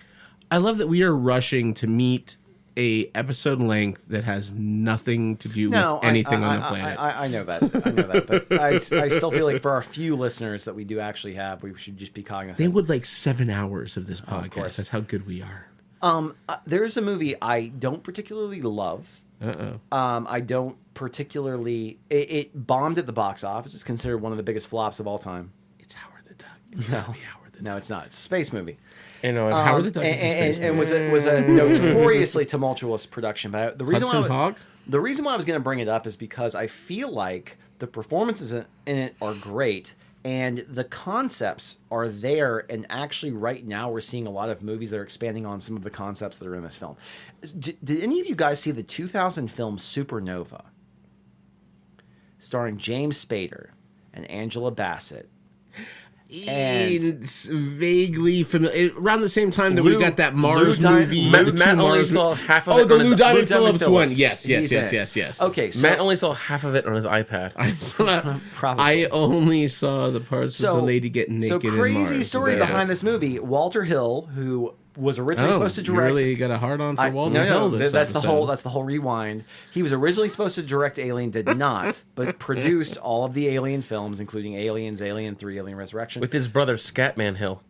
I love that we are rushing to meet a episode length that has nothing to do with anything on the planet. I know that, but I still feel like for our few listeners that we do actually have, we should just be cognizant. They would like 7 hours of this podcast. That's how good we are. There's a movie I don't particularly love. I don't particularly. It bombed at the box office. It's considered one of the biggest flops of all time. It's Howard the Duck. It's gotta be Howard the Duck. No, it's not. It's a space movie. Howard the Duck is a space movie. And was a notoriously tumultuous production. But the reason Hog? The reason why I was going to bring it up is because I feel like the performances in it are great. And the concepts are there, and actually right now we're seeing a lot of movies that are expanding on some of the concepts that are in this film. Did any of you guys see the 2000 film Supernova? Starring James Spader and Angela Bassett. It's vaguely familiar. Around the same time that we got that Mars movie. Matt only saw half of it. Oh, the Lou Diamond Phillips one. Yes. Okay, so Matt only saw half of it on his iPad. I only saw the parts with the lady getting naked. So crazy story behind this movie. Walter Hill, who was originally supposed to direct. You really got a hard on for Walter Hill. That's the whole rewind. He was originally supposed to direct Alien, did not, but produced all of the Alien films, including Aliens, Alien 3, Alien Resurrection, with his brother Scatman Hill.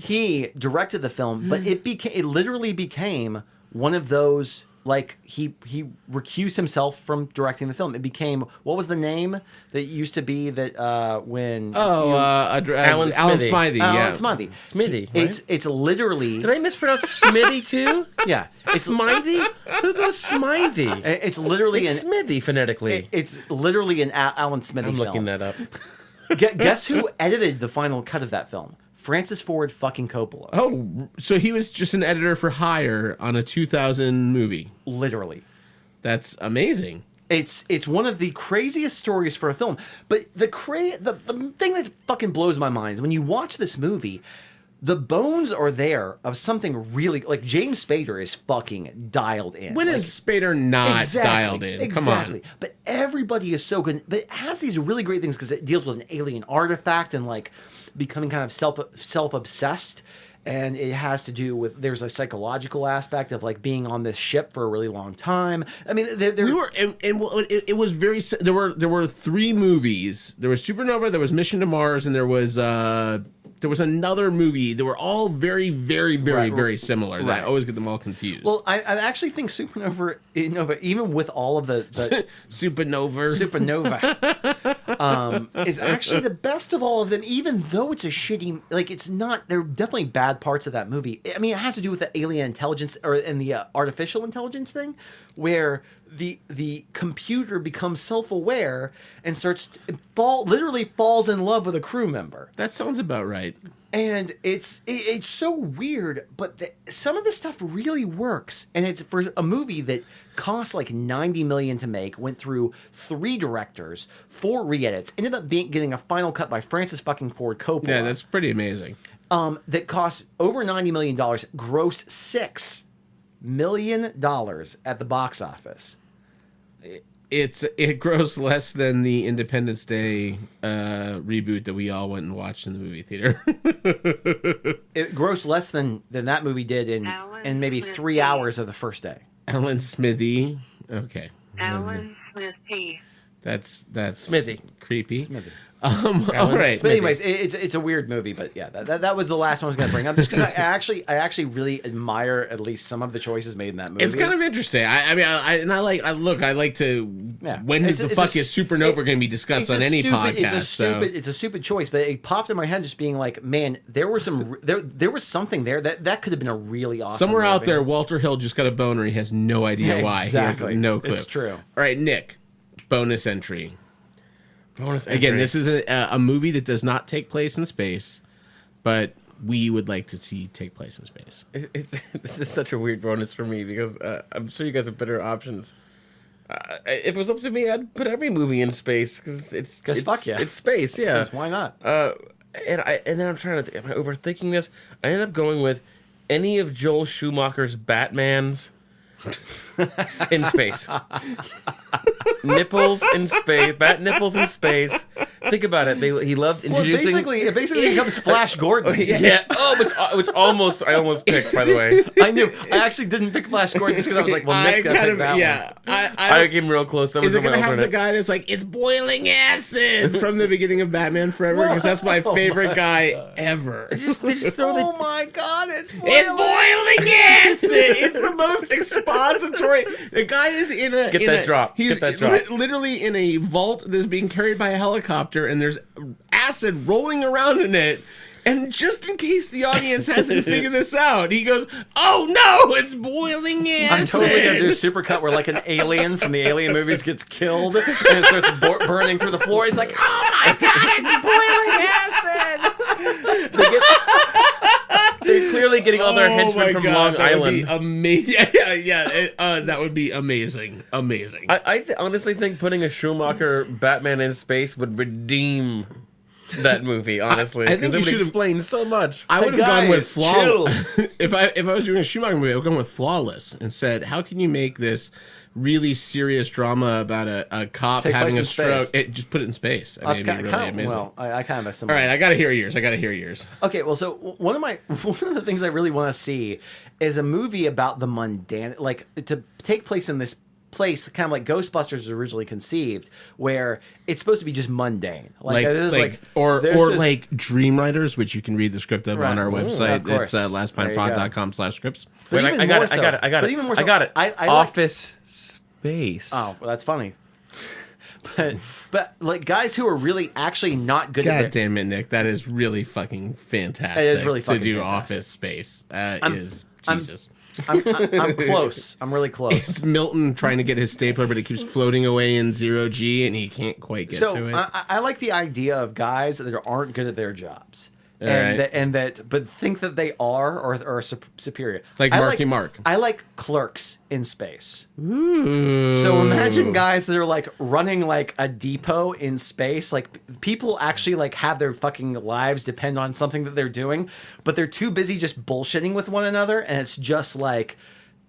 He directed the film, but it literally became one of those. Like he recused himself from directing the film. It became, what was the name that used to be that when Alan Smythe. Alan Smythe. Smithy. Right? It's literally. Did I mispronounce Smithy too? Yeah. It's Smythe. Who goes Smythe? It's literally Smithy phonetically. It's literally an Alan Smythe film. I'm looking that up. Guess who edited the final cut of that film? Francis Ford fucking Coppola. Oh, so he was just an editor for hire on a 2000 movie. Literally. That's amazing. It's one of the craziest stories for a film. But the thing that fucking blows my mind is when you watch this movie, the bones are there of something really, like James Spader is fucking dialed in. When is Spader not dialed in? Exactly. Come on. But everybody is so good. But it has these really great things because it deals with an alien artifact and like becoming kind of self-obsessed. And it has to do with, there's a psychological aspect of like being on this ship for a really long time. I mean, it was very, there were 3 movies. There was Supernova, there was Mission to Mars, and there was another movie. They were all very, very, very, very similar. Right. I always get them all confused. Well, I actually think Supernova, even with all of the Supernova, is actually the best of all of them. Even though it's a shitty, like it's not. There are definitely bad parts of that movie. I mean, it has to do with the alien intelligence and the artificial intelligence thing, where the computer becomes self-aware and literally falls in love with a crew member. That sounds about right. And it's so weird, but some of the stuff really works. And it's for a movie that cost like $90 million to make, went through 3 directors, 4 re-edits, ended up getting a final cut by Francis fucking Ford Coppola. Yeah, that's pretty amazing. That cost over $90 million, grossed $6 million at the box office. it grossed less than the Independence Day reboot that we all went and watched in the movie theater. It grossed less than that movie did in maybe 3 hours of the first day. Alan Smithy. Okay. Alan Smithy. That's Smithy. Creepy. Smithy. All right. But anyways, it's a weird movie, but yeah, that was the last one I was going to bring up, just because I actually really admire at least some of the choices made in that movie. It's kind of interesting. I like to. Yeah. When the fuck is Supernova going to be discussed on any podcast? It's a stupid choice, but it popped in my head just being like, man, there was something there that could have been a really awesome. Somewhere movie. out there, Walter Hill just got a boner. He has no idea why. Exactly. He has no clue. It's true. All right, Nick. Bonus entry. Bonus entry. Again, this is a movie that does not take place in space, but we would like to see take place in space. This is such a weird bonus for me because I'm sure you guys have better options. If it was up to me, I'd put every movie in space because fuck yeah, it's space. Yeah, why not? And then I'm trying to think, am I overthinking this? I end up going with any of Joel Schumacher's Batmans in space. Nipples in space. Bat nipples in space. Think about it. He loved introducing. It basically becomes Flash Gordon. Yeah. Oh, which I almost picked, by the way. I knew. I actually didn't pick Flash Gordon just because I was like, well, Nick's gonna pick that one. I came real close. That is it going to have the guy that's like, it's boiling acid from the beginning of Batman Forever? Because that's my favorite guy ever. They just throw oh my god, it's boiling acid. It's the most expository. The guy is in a Get that drop. Literally in a vault that's being carried by a helicopter, and there's acid rolling around in it. And just in case the audience hasn't figured this out, he goes, "Oh no, it's boiling acid." I'm totally gonna do a supercut where like an alien from the Alien movies gets killed and it starts burning through the floor. It's like, oh my god, it's boiling acid. They're clearly getting all their henchmen from Long Island. Amazing. Yeah. That would be amazing. Amazing. I honestly think putting a Schumacher Batman in space would redeem that movie, honestly. I think it you would explain so much. I would have gone with flawless. If I was doing a Schumacher movie, I would have gone with flawless and said, how can you make this really serious drama about a cop having a stroke? Just put it in space. I mean, it'd be really amazing. Well, I kind of have similar. All right, I gotta hear yours. Okay, well, so one of the things I really want to see is a movie about the mundane, like to take place in this place, kind of like Ghostbusters was originally conceived, where it's supposed to be just mundane, or Dream Writers, which you can read the script of on our website. It's lastpinepod.com/scripts. Wait, I got it. Office Space. Oh, well, that's funny. But like guys who are really actually not good at God damn it, Nick. That is really fucking fantastic. It is really fucking to do fantastic. Office Space. Jesus. I'm close. I'm really close. It's Milton trying to get his stapler, but it keeps floating away in 0G, and he can't quite get to it. I like the idea of guys that aren't good at their jobs. But think that they are or are superior. Like Marky Mark. I like clerks in space. Ooh. So imagine guys that are like running like a depot in space. Like people actually like have their fucking lives depend on something that they're doing, but they're too busy just bullshitting with one another, and it's just like.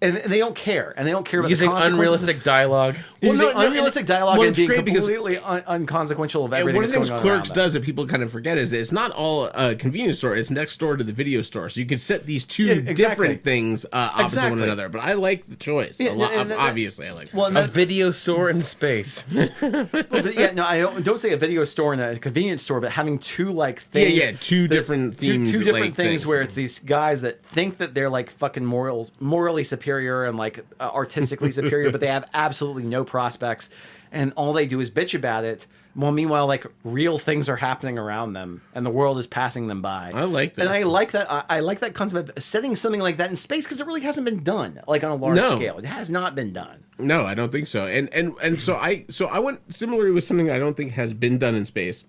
And they don't care. And they don't care about using the consequences. unrealistic dialogue. Unrealistic dialogue and being great completely unconsequential of everything. One of the things Clerks does that people kind of forget is that it's not all a convenience store. It's next door to the video store. So you can set these two different things opposite one another. But I like the choice a lot. Obviously, I like a video store in space. I don't say a video store and a convenience store, but having two like things. Two different themes. Two different things where it's these guys that think that they're like fucking morally superior and like artistically superior, but they have absolutely no prospects, and all they do is bitch about it. Well, meanwhile, like real things are happening around them, and the world is passing them by. I like this, and I like that. I like that concept of setting something like that in space because it really hasn't been done, like on a large scale. It has not been done. No, I don't think so. And so I went similarly with something I don't think has been done in space.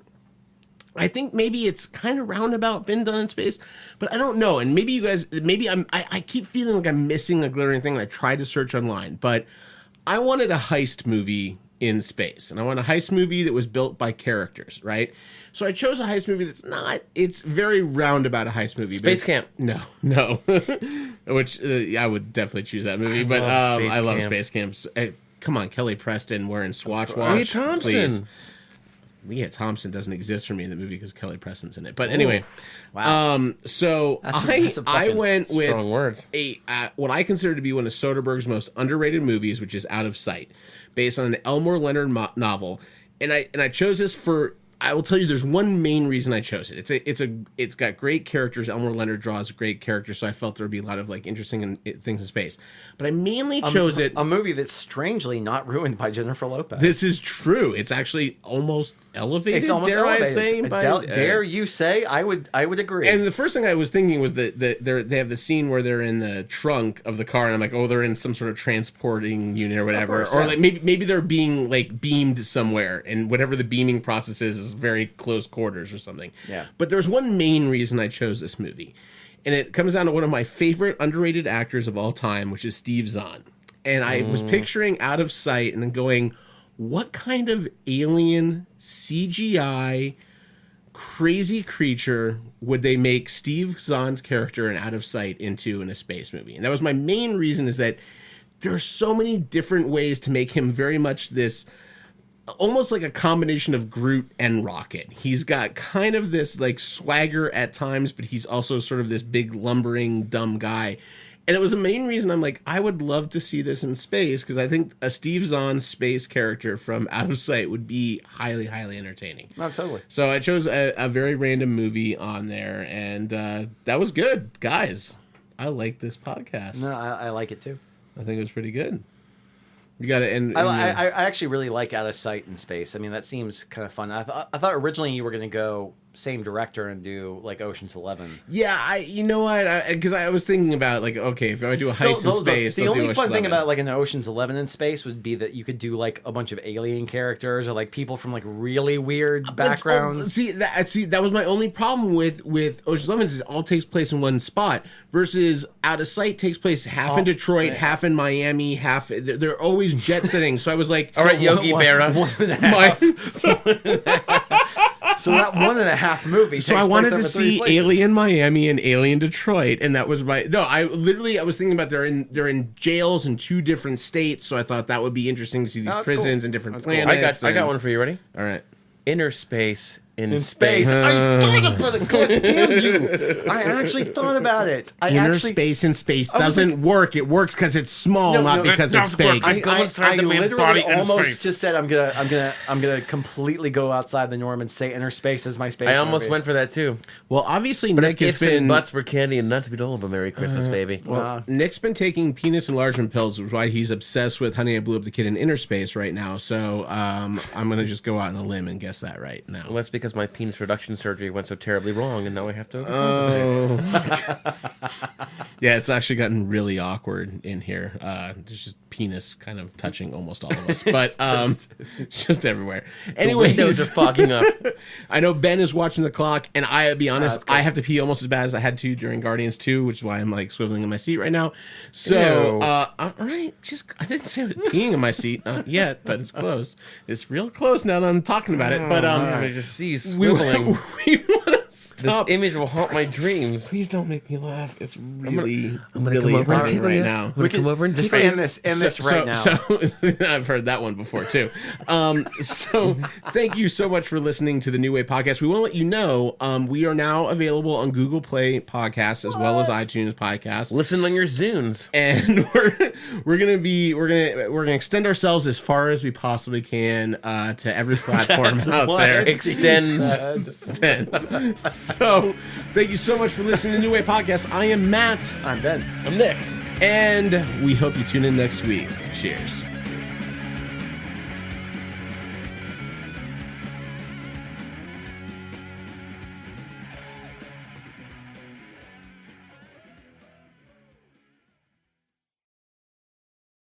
I think maybe it's kind of roundabout been done in space, but I don't know. And maybe you guys, I keep feeling like I'm missing a glaring thing. And I tried to search online, but I wanted a heist movie in space, and I want a heist movie that was built by characters, right? So I chose a heist movie it's very roundabout a heist movie. Space Camp. No. Which I would definitely choose that movie, but I love Space Camps. come on, Kelly Preston wearing Swatch Leah Watch. Thompson. Please. Leah Thompson doesn't exist for me in the movie because Kelly Preston's in it. But anyway, wow. So That's I went with strong words. What I consider to be one of Soderbergh's most underrated movies, which is Out of Sight, based on an Elmore Leonard novel. And I chose this for. I will tell you, there's one main reason I chose it. It's got great characters. Elmore Leonard draws great characters, so I felt there would be a lot of like interesting things in space. But I mainly chose a movie that's strangely not ruined by Jennifer Lopez. This is true. It's actually almost elevated. It's almost dare elevated. I say? Dare you say? I would agree. And the first thing I was thinking was that they have the scene where they're in the trunk of the car, and I'm like, oh, they're in some sort of transporting unit or whatever, or like maybe they're being like beamed somewhere, and whatever the beaming process is very close quarters or something. Yeah. But there's one main reason I chose this movie, and it comes down to one of my favorite underrated actors of all time, which is Steve Zahn. And I was picturing Out of Sight and then going, what kind of alien CGI crazy creature would they make Steve Zahn's character in Out of Sight into in a space movie? And that was my main reason, is that there are so many different ways to make him very much this, almost like a combination of Groot and Rocket. He's got kind of this like swagger at times, but he's also sort of this big lumbering dumb guy. And it was the main reason I'm like, I would love to see this in space, because I think a Steve Zahn space character from Out of Sight would be highly, highly entertaining. Oh, totally. So I chose a very random movie on there, and that was good. Guys, I like this podcast. No, I like it too. I think it was pretty good. You got it. And I actually really like Out of Sight in Space. I mean, that seems kind of fun. I thought originally you were going to go same director and do like Ocean's 11. Yeah, you know what? Because I was thinking about like, okay, if I do a heist in space, the only fun thing 11. about like an Ocean's 11 in space would be that you could do like a bunch of alien characters or like people from like really weird backgrounds. See, that was my only problem with Ocean's 11 is it all takes place in one spot, versus Out of Sight takes place half in Detroit, half in Miami, half. They're always jet setting. So I was like, all right, Yogi Berra. So that 1.5 movie. So I wanted to see Alien Miami and Alien Detroit, and that was my I was thinking about they're in jails in 2 different states, so I thought that would be interesting to see these prisons and different planets. Cool. I got one for you. Ready? All right. Inner space. In space. I thought about it. God damn you. I actually thought about it. Inner space in space doesn't work. It works because it's small, not because it's big. I literally almost just said I'm gonna completely go outside the norm and say inner space is my space. I almost went for that too. Well, obviously Nick has been and butts for candy and nuts. We'd all have a Merry Christmas, baby. Well, Nick's been taking penis enlargement pills, which is why he's obsessed with Honey, I Blew Up the Kid in Inner Space right now. So I'm gonna just go out on a limb and guess that right now. Well, that's because my penis reduction surgery went so terribly wrong, and now I have to. Yeah, it's actually gotten really awkward in here. There's just penis kind of touching almost all of us, but just everywhere. Anyway, windows are fogging up. I know Ben is watching the clock, and I'll be honest, I have to pee almost as bad as I had to during Guardians 2, which is why I'm like swiveling in my seat right now. So, all right, I didn't say peeing in my seat yet, but it's close. It's real close now that I'm talking about it. But I just see you swiveling. We want to stop. This image will haunt my dreams. Please don't make me laugh. It's really, I'm gonna really come over hurting and right now. We can come over and just end this right now. So I've heard that one before too. So thank you so much for listening to the New Way Podcast. We want to let you know we are now available on Google Play Podcasts as well as iTunes Podcasts. Listen on your Zunes, and we're gonna extend ourselves as far as we possibly can to every platform out there. Extends. So thank you so much for listening to New Way Podcast. I am Matt. I'm Ben. I'm Nick. And we hope you tune in next week. Cheers.